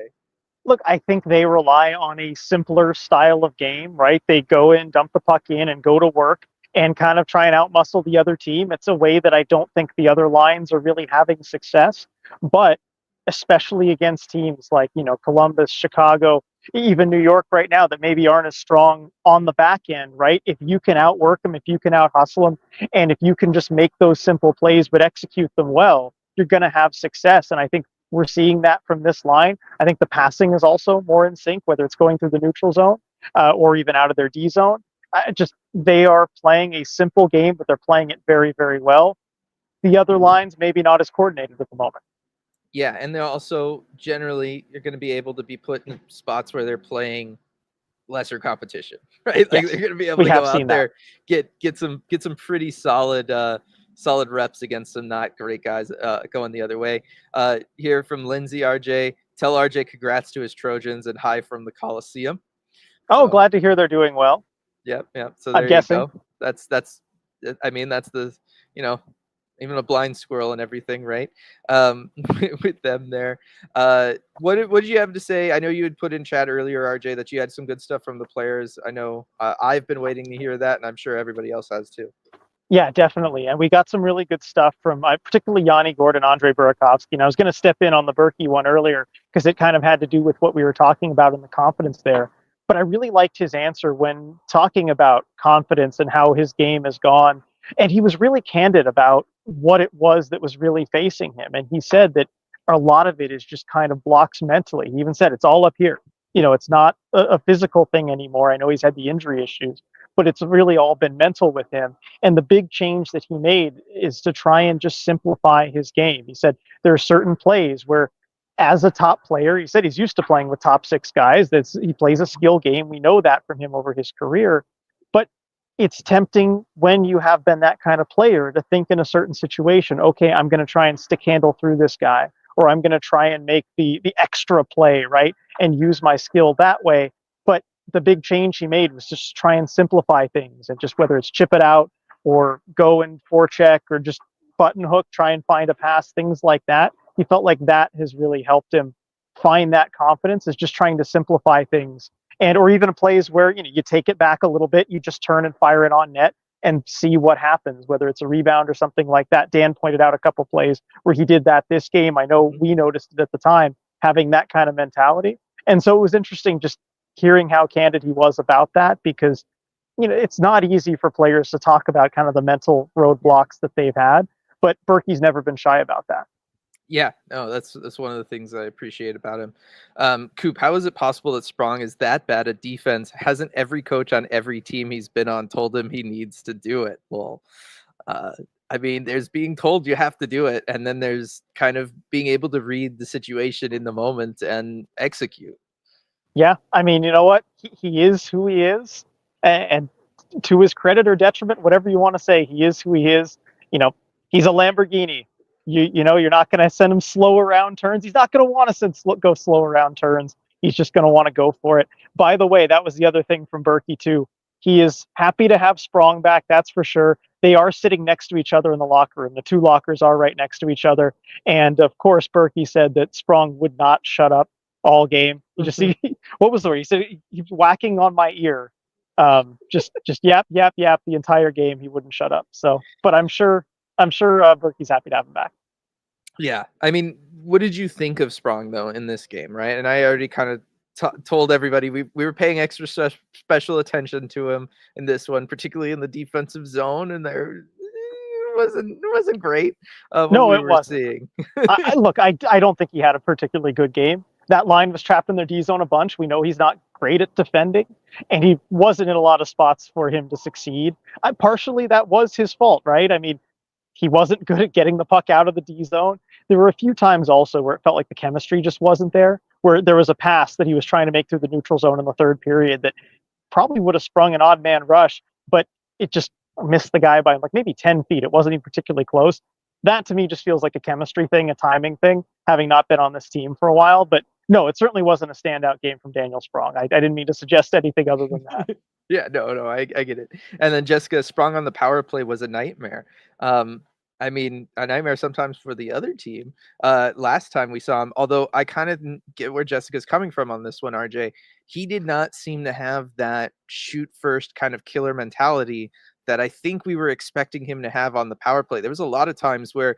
Look, I think they rely on a simpler style of game, right? They go in, dump the puck in, and go to work and kind of try and outmuscle the other team. It's a way that I don't think the other lines are really having success. But especially against teams like, Columbus, Chicago, even New York right now that maybe aren't as strong on the back end, right? If you can outwork them, if you can out hustle them, and if you can just make those simple plays but execute them well, you're going to have success. And I think we're seeing that from this line. I think the passing is also more in sync, whether it's going through the neutral zone or even out of their D zone. They are playing a simple game, but they're playing it very, very well. The other lines maybe not as coordinated at the moment. Yeah, and they're also generally you're going to be able to be put in spots where they're playing lesser competition, right? Like Yes, they're going to be able we to have go seen out that. there, get some pretty solid reps against some not great guys going the other way. Here from Lindsay, RJ, tell RJ congrats to his Trojans and hi from the Coliseum. Oh, So, glad to hear they're doing well. yep. So I'm there you guessing. go. That's I mean that's the you know even a blind squirrel and everything, right? With them there. What did you have to say? I know you had put in chat earlier, RJ, that you had some good stuff from the players. I know I've been waiting to hear that, and I'm sure everybody else has too. Yeah, definitely. And we got some really good stuff from particularly Yanni Gordon, Andre Burakovsky. And I was going to step in on the Berkey one earlier because it kind of had to do with what we were talking about in the confidence there. But I really liked his answer when talking about confidence and how his game has gone. And he was really candid about what it was that was really facing him. And he said that a lot of it is just kind of blocks mentally. He even said it's all up here. It's not a physical thing anymore. I know he's had the injury issues, but it's really all been mental with him. And the big change that he made is to try and just simplify his game. He said there are certain plays where, as a top player, he said he's used to playing with top six guys. He plays a skill game. We know that from him over his career. But it's tempting when you have been that kind of player to think in a certain situation, okay, I'm going to try and stick handle through this guy, or I'm going to try and make the extra play, right? And use my skill that way. But the big change he made was just try and simplify things, and just whether it's chip it out or go and forecheck or just button hook, try and find a pass, things like that. He felt like that has really helped him find that confidence, is just trying to simplify things. And or even plays where you take it back a little bit, you just turn and fire it on net and see what happens, whether it's a rebound or something like that. Dan pointed out a couple plays where he did that this game. I know we noticed it at the time, having that kind of mentality. And so it was interesting just hearing how candid he was about that, because it's not easy for players to talk about kind of the mental roadblocks that they've had, but Berkey's never been shy about that. Yeah, no, that's one of the things I appreciate about him. Coop, how is it possible that Sprong is that bad at defense? Hasn't every coach on every team he's been on told him he needs to do it? Well, I mean, there's being told you have to do it, and then there's kind of being able to read the situation in the moment and execute. Yeah, I mean, you know what? He is who he is, and to his credit or detriment, whatever you want to say, he is who he is. He's a Lamborghini. You're not going to send him slow around turns. He's not going to want to go slow around turns. He's just going to want to go for it. By the way, that was the other thing from Berkey too. He is happy to have Sprong back, that's for sure. They are sitting next to each other in the locker room. The two lockers are right next to each other. And of course, Berkey said that Sprong would not shut up all game. You just see, what was the word? He said he's whacking on my ear. Just yap the entire game. He wouldn't shut up. So, but I'm sure Berkey's happy to have him back. Yeah, I mean, what did you think of Sprong though in this game, right? And I already kind of told everybody we were paying extra special attention to him in this one, particularly in the defensive zone, and there wasn't great. No, we it were wasn't. seeing. I don't think he had a particularly good game. That line was trapped in their D zone a bunch. We know he's not great at defending, and he wasn't in a lot of spots for him to succeed. Partially that was his fault, right? I mean, he wasn't good at getting the puck out of the D zone. There were a few times also where it felt like the chemistry just wasn't there, where there was a pass that he was trying to make through the neutral zone in the third period that probably would have sprung an odd man rush, but it just missed the guy by like maybe 10 feet. It wasn't even particularly close. That to me just feels like a chemistry thing, a timing thing, having not been on this team for a while. But no, it certainly wasn't a standout game from Daniel Sprong. I didn't mean to suggest anything other than that. Yeah, no, I get it. And then Jessica Sprung on the power play was a nightmare. Um, I mean, a nightmare sometimes for the other team. Last time we saw him, although I kind of get where Jessica's coming from on this one, RJ. He did not seem to have that shoot first kind of killer mentality that I think we were expecting him to have on the power play. There was a lot of times where,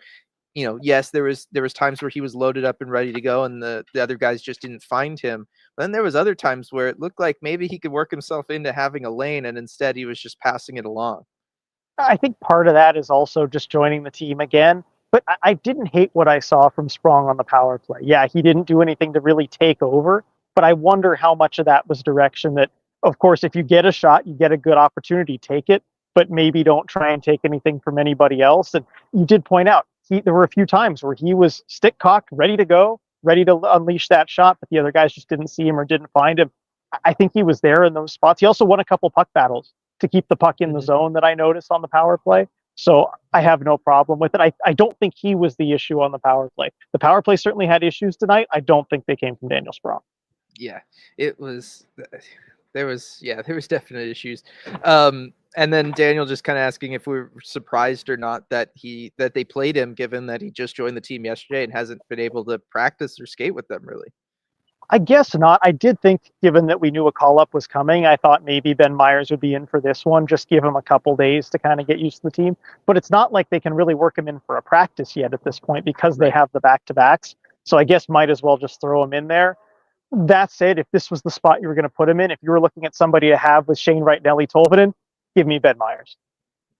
yes, there was times where he was loaded up and ready to go, and the other guys just didn't find him. But then there was other times where it looked like maybe he could work himself into having a lane, and instead he was just passing it along. I think part of that is also just joining the team again. But I didn't hate what I saw from Sprong on the power play. Yeah, he didn't do anything to really take over, but I wonder how much of that was direction that, of course, if you get a shot, you get a good opportunity, take it, but maybe don't try and take anything from anybody else. And you did point out, there were a few times where he was stick cocked, ready to go, ready to unleash that shot, but the other guys just didn't see him or didn't find him. I think he was there in those spots. He also won a couple puck battles to keep the puck in the zone that I noticed on the power play. So I have no problem with it. I don't think he was the issue on the power play. The power play certainly had issues tonight. I don't think they came from Daniel Sprong. Yeah, it was. There was definite issues. And then Daniel just kind of asking if we were surprised or not that they played him, given that he just joined the team yesterday and hasn't been able to practice or skate with them really. I guess not. I did think, given that we knew a call up was coming, I thought maybe Ben Myers would be in for this one. Just give him a couple days to kind of get used to the team. But it's not like they can really work him in for a practice yet at this point because they have the back to backs. So I guess might as well just throw him in there. That said, if this was the spot you were going to put him in, if you were looking at somebody to have with Shane Wright, Nelly Tolvanen, give me Ben Myers.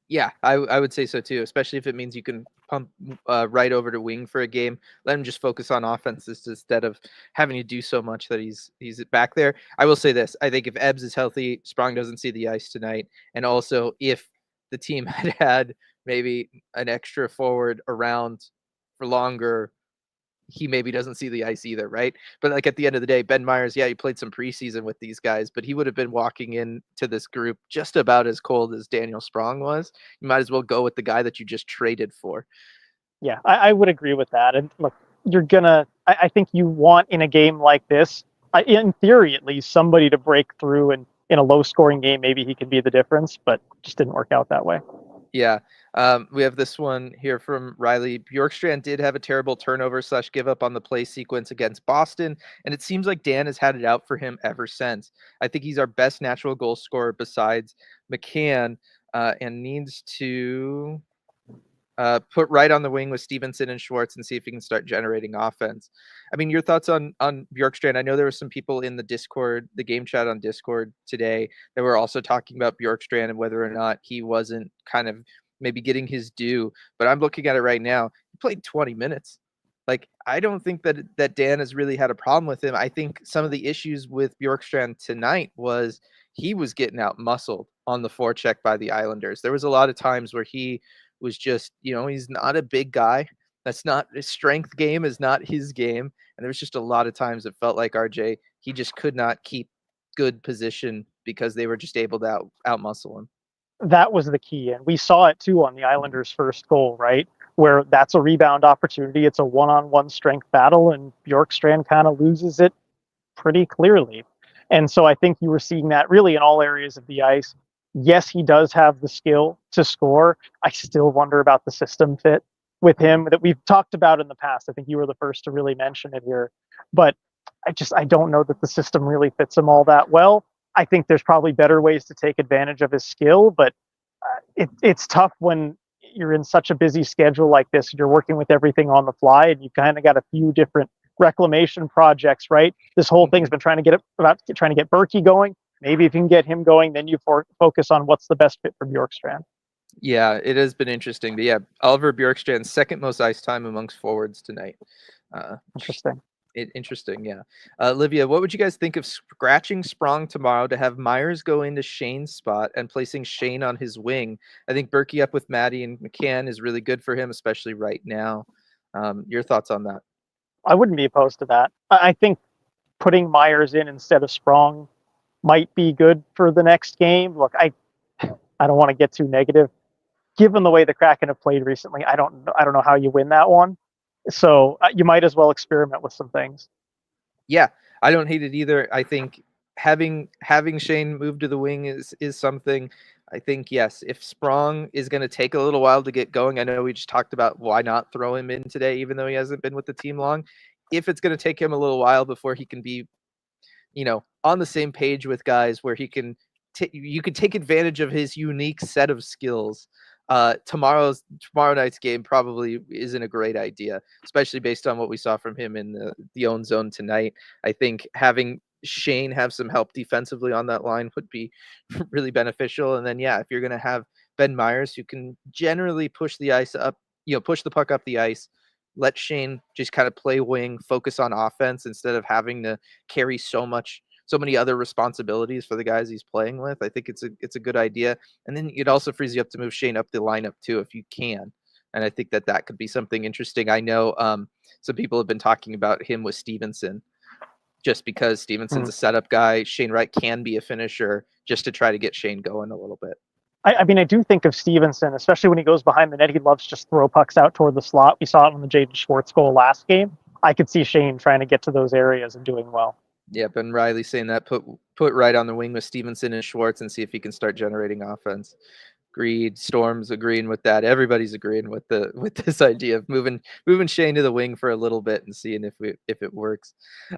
Yeah, I would say so too, especially if it means you can pump right over to wing for a game. Let him just focus on offenses instead of having to do so much that he's back there. I will say this: I think if Ebbs is healthy, Sprong doesn't see the ice tonight, and also if the team had maybe an extra forward around for longer, he maybe doesn't see the ice either, right? But like at the end of the day, Ben Myers, yeah, he played some preseason with these guys, but he would have been walking into this group just about as cold as Daniel Sprong was. You might as well go with the guy that you just traded for. Yeah, I would agree with that. And look, I think you want in a game like this, in theory at least, somebody to break through, and in a low scoring game, maybe he could be the difference, but just didn't work out that way. Yeah. We have this one here from Riley. Bjorkstrand did have a terrible turnover / give up on the play sequence against Boston, and it seems like Dan has had it out for him ever since. I think he's our best natural goal scorer besides McCann, and needs to put Wright on the wing with Stevenson and Schwartz and see if he can start generating offense. I mean, your thoughts on Bjorkstrand? I know there were some people in the Discord, the game chat on Discord today, that were also talking about Bjorkstrand and whether or not he wasn't kind of maybe getting his due. But I'm looking at it right now. He played 20 minutes. Like, I don't think that Dan has really had a problem with him. I think some of the issues with Bjorkstrand tonight was he was getting out muscled on the forecheck by the Islanders. There was a lot of times where he was just, he's not a big guy. That's not his strength game, is not his game. And there was just a lot of times it felt like RJ, he just could not keep good position because they were just able to outmuscle him. That was the key. And we saw it too on the Islanders' first goal, right? Where that's a rebound opportunity. It's a one-on-one strength battle, and Bjorkstrand kind of loses it pretty clearly. And so I think you were seeing that really in all areas of the ice. Yes, he does have the skill to score. I still wonder about the system fit with him that we've talked about in the past. I think you were the first to really mention it here. But I don't know that the system really fits him all that well. I think there's probably better ways to take advantage of his skill, but it's tough when you're in such a busy schedule like this. You're working with everything on the fly, and you've kind of got a few different reclamation projects, right? This whole thing's been trying to get Berkey going. Maybe if you can get him going, then you focus on what's the best fit for Bjorkstrand. Yeah, it has been interesting. But yeah, Oliver Bjorkstrand's second most ice time amongst forwards tonight. Interesting. Interesting, yeah. Livia, what would you guys think of scratching Sprong tomorrow to have Myers go into Shane's spot and placing Shane on his wing? I think Berkey up with Maddie and McCann is really good for him, especially right now. Your thoughts on that? I wouldn't be opposed to that. I think putting Myers in instead of Sprong might be good for the next game. Look, I don't want to get too negative. given the way the Kraken have played recently, I don't know how you win that one. So you might as well experiment with some things. Yeah, I don't hate it either. I think having Shane move to the wing is something. I think, yes, if Sprong is going to take a little while to get going, I know we just talked about why not throw him in today, even though he hasn't been with the team long. If it's going to take him a little while before he can be, on the same page with guys where he can, you can take advantage of his unique set of skills. Tomorrow night's game probably isn't a great idea, especially based on what we saw from him in the own zone tonight. I think having Shane have some help defensively on that line would be really beneficial. And then, yeah, if you're going to have Ben Myers, who can generally push the ice up, push the puck up the ice, let Shane just kind of play wing, focus on offense instead of having to carry so many other responsibilities for the guys he's playing with. I think it's a good idea. And then it also frees you up to move Shane up the lineup too, if you can. And I think that could be something interesting. I know some people have been talking about him with Stevenson, just because Stevenson's a setup guy. Shane Wright can be a finisher, just to try to get Shane going a little bit. I mean, I do think of Stevenson, especially when he goes behind the net. He loves just throw pucks out toward the slot. We saw it in the Jaden Schwartz goal last game. I could see Shane trying to get to those areas and doing well. Yeah, Ben Riley saying that put Wright on the wing with Stevenson and Schwartz and see if he can start generating offense. Agreed. Storm's agreeing with that. Everybody's agreeing with this idea of moving Shane to the wing for a little bit and seeing if it works.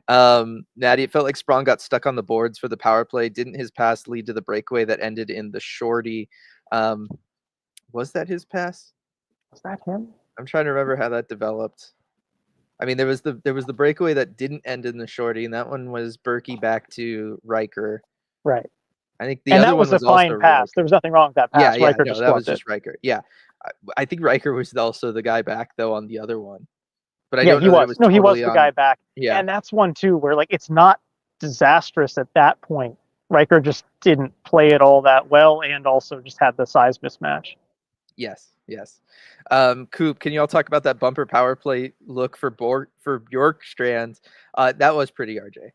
Natty, it felt like Sprong got stuck on the boards for the power play. Didn't his pass lead to the breakaway that ended in the shorty? Was that his pass? Was that him? I'm trying to remember how that developed. I mean, there was the breakaway that didn't end in the shorty, and that one was Berkey back to Riker. Right. I think the other one was a fine pass. Riker. There was nothing wrong with that pass. Yeah, Riker that was just Riker. Yeah, I think Riker was also the guy back though on the other one. But I don't know. He was the guy back. Yeah, and that's one too where like it's not disastrous at that point. Riker just didn't play it all that well, and also just had the size mismatch. Yes. Coop, can you all talk about that bumper power play look for Bjorkstrand? That was pretty, RJ.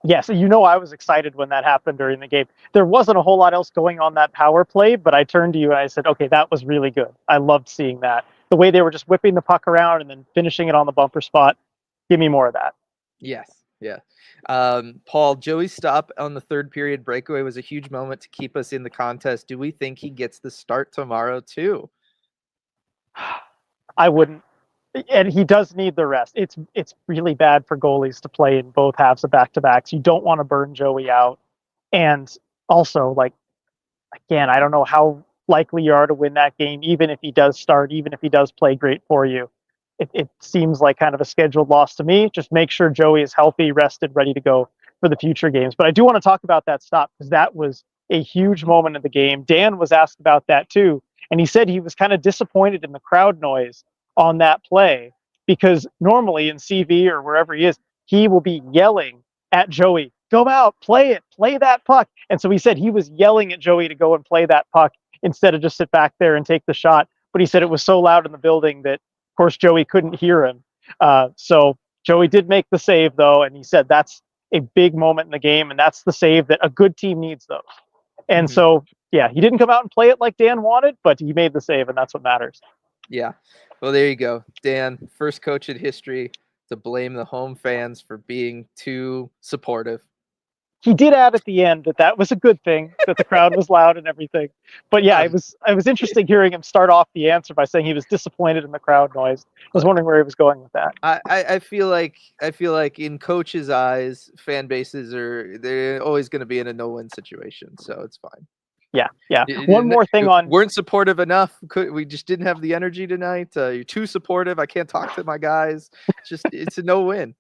Yes, I was excited when that happened during the game. There wasn't a whole lot else going on that power play, but I turned to you and I said, okay, that was really good. I loved seeing that. The way they were just whipping the puck around and then finishing it on the bumper spot. Give me more of that. Yes. Yeah. Paul, Joey's stop on the third period breakaway was a huge moment to keep us in the contest. Do we think he gets the start tomorrow too? I wouldn't. And he does need the rest. It's really bad for goalies to play in both halves of back-to-backs. You don't want to burn Joey out. And also, like, again, I don't know how likely you are to win that game, even if he does start, even if he does play great for you. It seems like kind of a scheduled loss to me. Just make sure Joey is healthy, rested, ready to go for the future games. But I do want to talk about that stop because that was a huge moment of the game. Dan was asked about that too. And he said he was kind of disappointed in the crowd noise on that play because normally in CV or wherever he is, he will be yelling at Joey, go out, play that puck. And so he said he was yelling at Joey to go and play that puck instead of just sit back there and take the shot. But he said it was so loud in the building that, of course, Joey couldn't hear him. So Joey did make the save, though, and he said that's a big moment in the game, and that's the save that a good team needs those. And so, yeah, he didn't come out and play it like Dan wanted, but he made the save, and that's what matters. Yeah. Well, there you go. Dan, first coach in history to blame the home fans for being too supportive. He did add at the end that was a good thing, that the crowd was loud and everything. But yeah, it was interesting hearing him start off the answer by saying he was disappointed in the crowd noise. I was wondering where he was going with that. I feel like in coaches' eyes, fan bases they're always going to be in a no-win situation, so it's fine. Yeah. One more thing weren't supportive enough. We just didn't have the energy tonight. You're too supportive. I can't talk to my guys. It's a no-win.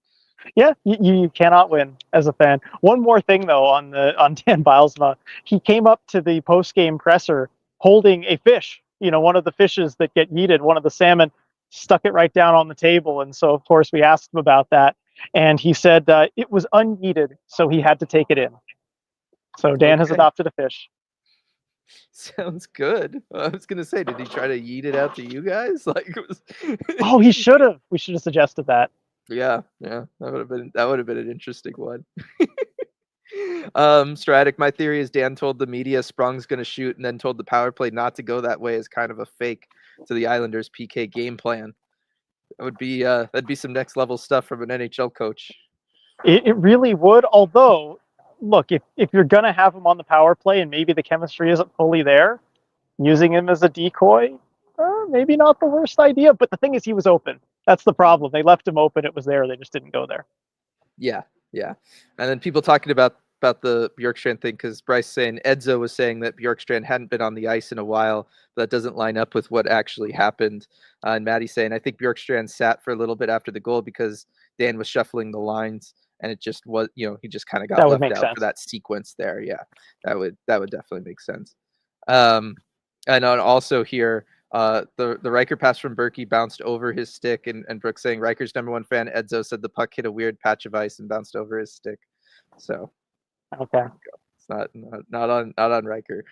Yeah, you cannot win as a fan. One more thing though on Dan Bilesma, he came up to the post-game presser holding a fish. One of the fishes that get yeeted, one of the salmon, stuck it right down on the table, and so of course we asked him about that, and he said it was unyeeted, so he had to take it in. So Dan has adopted a fish. Sounds good. I was gonna say, did he try to yeet it out to you guys? Like it was. Oh, he should have. We should have suggested that. Yeah. That would have been an interesting one. Stratic, my theory is Dan told the media Sprung's going to shoot and then told the power play not to go that way as kind of a fake to the Islanders' PK game plan. That would be that'd be some next level stuff from an NHL coach. It really would. Although, look, if you're going to have him on the power play and maybe the chemistry isn't fully there, using him as a decoy, maybe not the worst idea. But the thing is, he was open. That's the problem. They left him open. It was there. They just didn't go there. Yeah. And then people talking about the Bjorkstrand thing, because Bryce saying Edzo was saying that Bjorkstrand hadn't been on the ice in a while. That doesn't line up with what actually happened. And Maddie saying, I think Bjorkstrand sat for a little bit after the goal because Dan was shuffling the lines, and it just was, he just kind of got left out for that sequence there. Yeah, that would definitely make sense. And also here, the Riker pass from Berkey bounced over his stick, and Brooks saying Riker's #1 fan Edzo said the puck hit a weird patch of ice and bounced over his stick. So okay, it's not on Riker.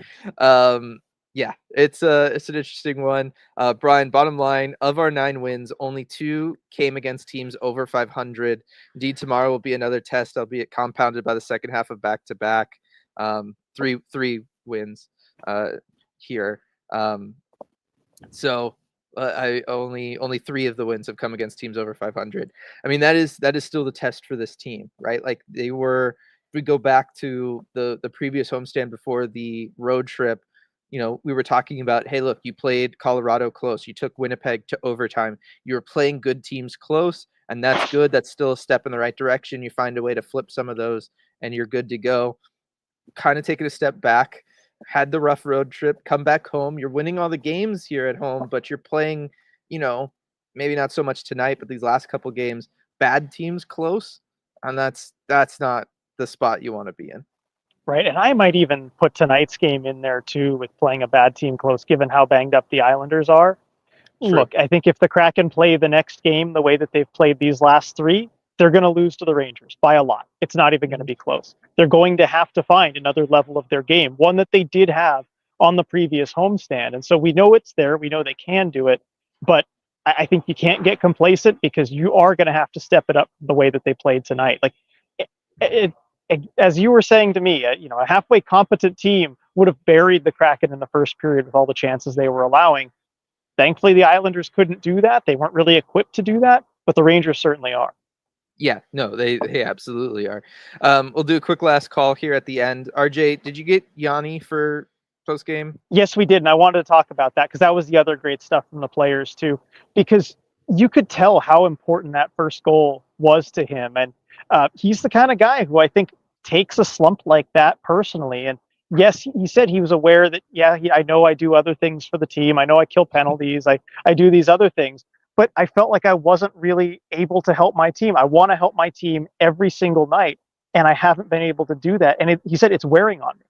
Yeah, it's an interesting one. Brian, bottom line, of our 9 wins, only 2 came against teams over 500. Indeed, tomorrow will be another test, albeit compounded by the second half of back-to-back. 3 wins here. So I only 3 of the wins have come against teams over 500. I mean, that is still the test for this team, right? Like they were. If we go back to the previous homestand before the road trip, we were talking about, hey, look, you played Colorado close. You took Winnipeg to overtime. You were playing good teams close, and that's good. That's still a step in the right direction. You find a way to flip some of those, and you're good to go. Kind of taking a step back, had the rough road trip, come back home. You're winning all the games here at home, but you're playing, maybe not so much tonight, but these last couple games, bad teams close, and that's not the spot you want to be in. Right, and I might even put tonight's game in there too with playing a bad team close, given how banged up the Islanders are. True. Look, I think if the Kraken play the next game the way that they've played these last 3, they're going to lose to the Rangers by a lot. It's not even going to be close. They're going to have to find another level of their game, one that they did have on the previous homestand. And so we know it's there. We know they can do it. But I think you can't get complacent because you are going to have to step it up the way that they played tonight. Like, as you were saying to me, a halfway competent team would have buried the Kraken in the first period with all the chances they were allowing. Thankfully, the Islanders couldn't do that. They weren't really equipped to do that, but the Rangers certainly are. Yeah, no, they absolutely are. We'll do a quick last call here at the end. RJ, did you get Yanni for post game? Yes, we did, and I wanted to talk about that because that was the other great stuff from the players too, because you could tell how important that first goal was to him, and he's the kind of guy who I think takes a slump like that personally. And yes, he said he was aware that, I know I do other things for the team. I know I kill penalties. I do these other things. But I felt like I wasn't really able to help my team. I want to help my team every single night, and I haven't been able to do that. And he said it's wearing on me.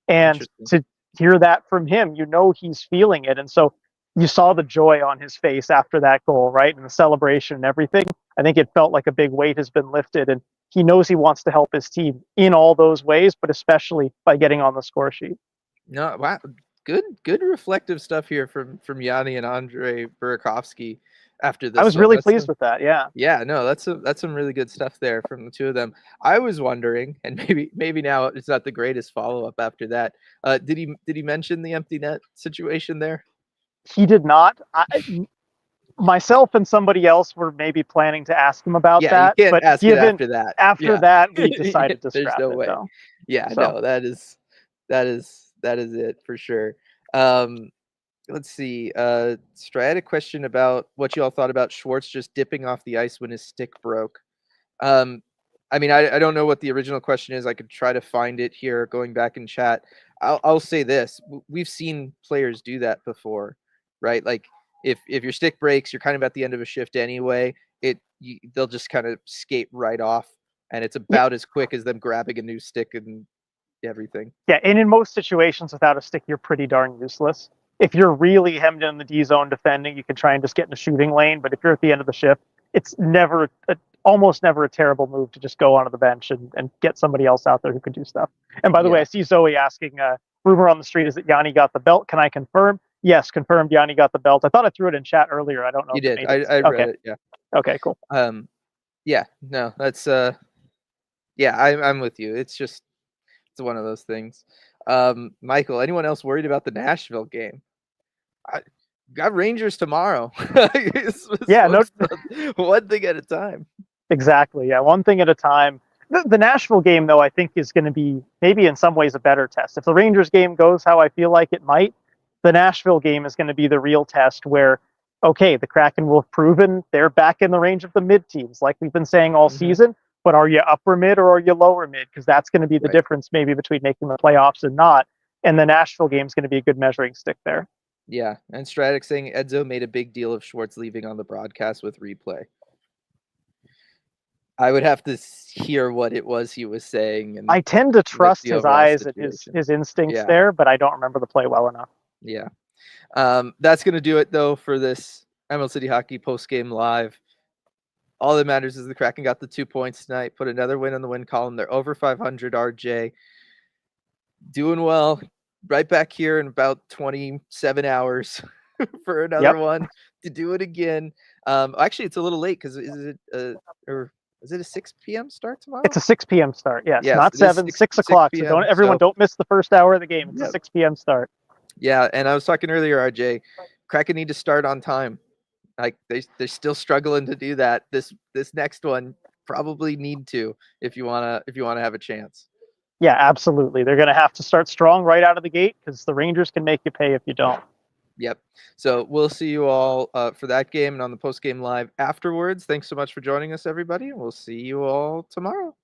And to hear that from him, he's feeling it. And so you saw the joy on his face after that goal, right? And the celebration and everything. I think it felt like a big weight has been lifted, and he knows he wants to help his team in all those ways, but especially by getting on the score sheet. No, wow. Good reflective stuff here from Yanni and Andrei Burakovsky after this. I was really pleased with that. Yeah. Yeah, no, that's some really good stuff there from the two of them. I was wondering, and maybe now it's not the greatest follow-up after that. Did he mention the empty net situation there? He did not. Myself and somebody else were maybe planning to ask him about that. You can't but ask it after that. After that, we decided to scrap no way. Though. Yeah, so. No, that is it for sure. Let's see. I had a question about what you all thought about Schwartz just dipping off the ice when his stick broke. I mean, I don't know what the original question is. I could try to find it here, going back in chat. I'll say this: we've seen players do that before, right? Like if your stick breaks, you're kind of at the end of a shift anyway. They'll just kind of skate right off, and it's about as quick as them grabbing a new stick and everything. Yeah, and in most situations without a stick, you're pretty darn useless. If you're really hemmed in the D zone defending, you can try and just get in the shooting lane. But if you're at the end of the shift, it's almost never a terrible move to just go onto the bench and get somebody else out there who can do stuff. And by the way, I see Zoe asking, rumor on the street is that Yanni got the belt. Can I confirm? Yes, confirmed Yanni got the belt. I thought I threw it in chat earlier. I don't know. You did. I read it, yeah. Okay, cool. Yeah, no, that's Yeah, I'm with you. It's one of those things. Michael, anyone else worried about the Nashville game? I got Rangers tomorrow. Yeah, no, One thing at a time. exactly. Yeah, one thing at a time. The Nashville game, though, I think is going to be maybe in some ways a better test. If the Rangers game goes how I feel like it might, the Nashville game is going to be the real test where, okay, the Kraken will have proven they're back in the range of the mid teams, like we've been saying all season. But are you upper mid or are you lower mid? Because that's going to be the difference maybe between making the playoffs and not. And the Nashville game is going to be a good measuring stick there. Yeah, and Stratic saying Edzo made a big deal of Schwartz leaving on the broadcast with replay. I would have to hear what it was he was saying. And I tend to trust his eyes and his instincts there, but I don't remember the play well enough. Yeah. That's going to do it, though, for this Emerald City Hockey post-game live. All that matters is the Kraken got the 2 points tonight, put another win on the win column. They're over 500, RJ. Doing well. Right back here in about 27 hours for another one to do it again. Actually, it's a little late because is it a 6 p.m. start tomorrow? It's a 6 p.m. start. Yes, yes, not 7, 6 o'clock. So don't miss the first hour of the game. It's a 6 p.m. start. Yeah, and I was talking earlier, RJ, Kraken need to start on time. Like they're still struggling to do that. This next one probably need to if you wanna have a chance. Yeah, absolutely. They're going to have to start strong right out of the gate because the Rangers can make you pay if you don't. Yep. So we'll see you all for that game and on the post-game live afterwards. Thanks so much for joining us, everybody. We'll see you all tomorrow.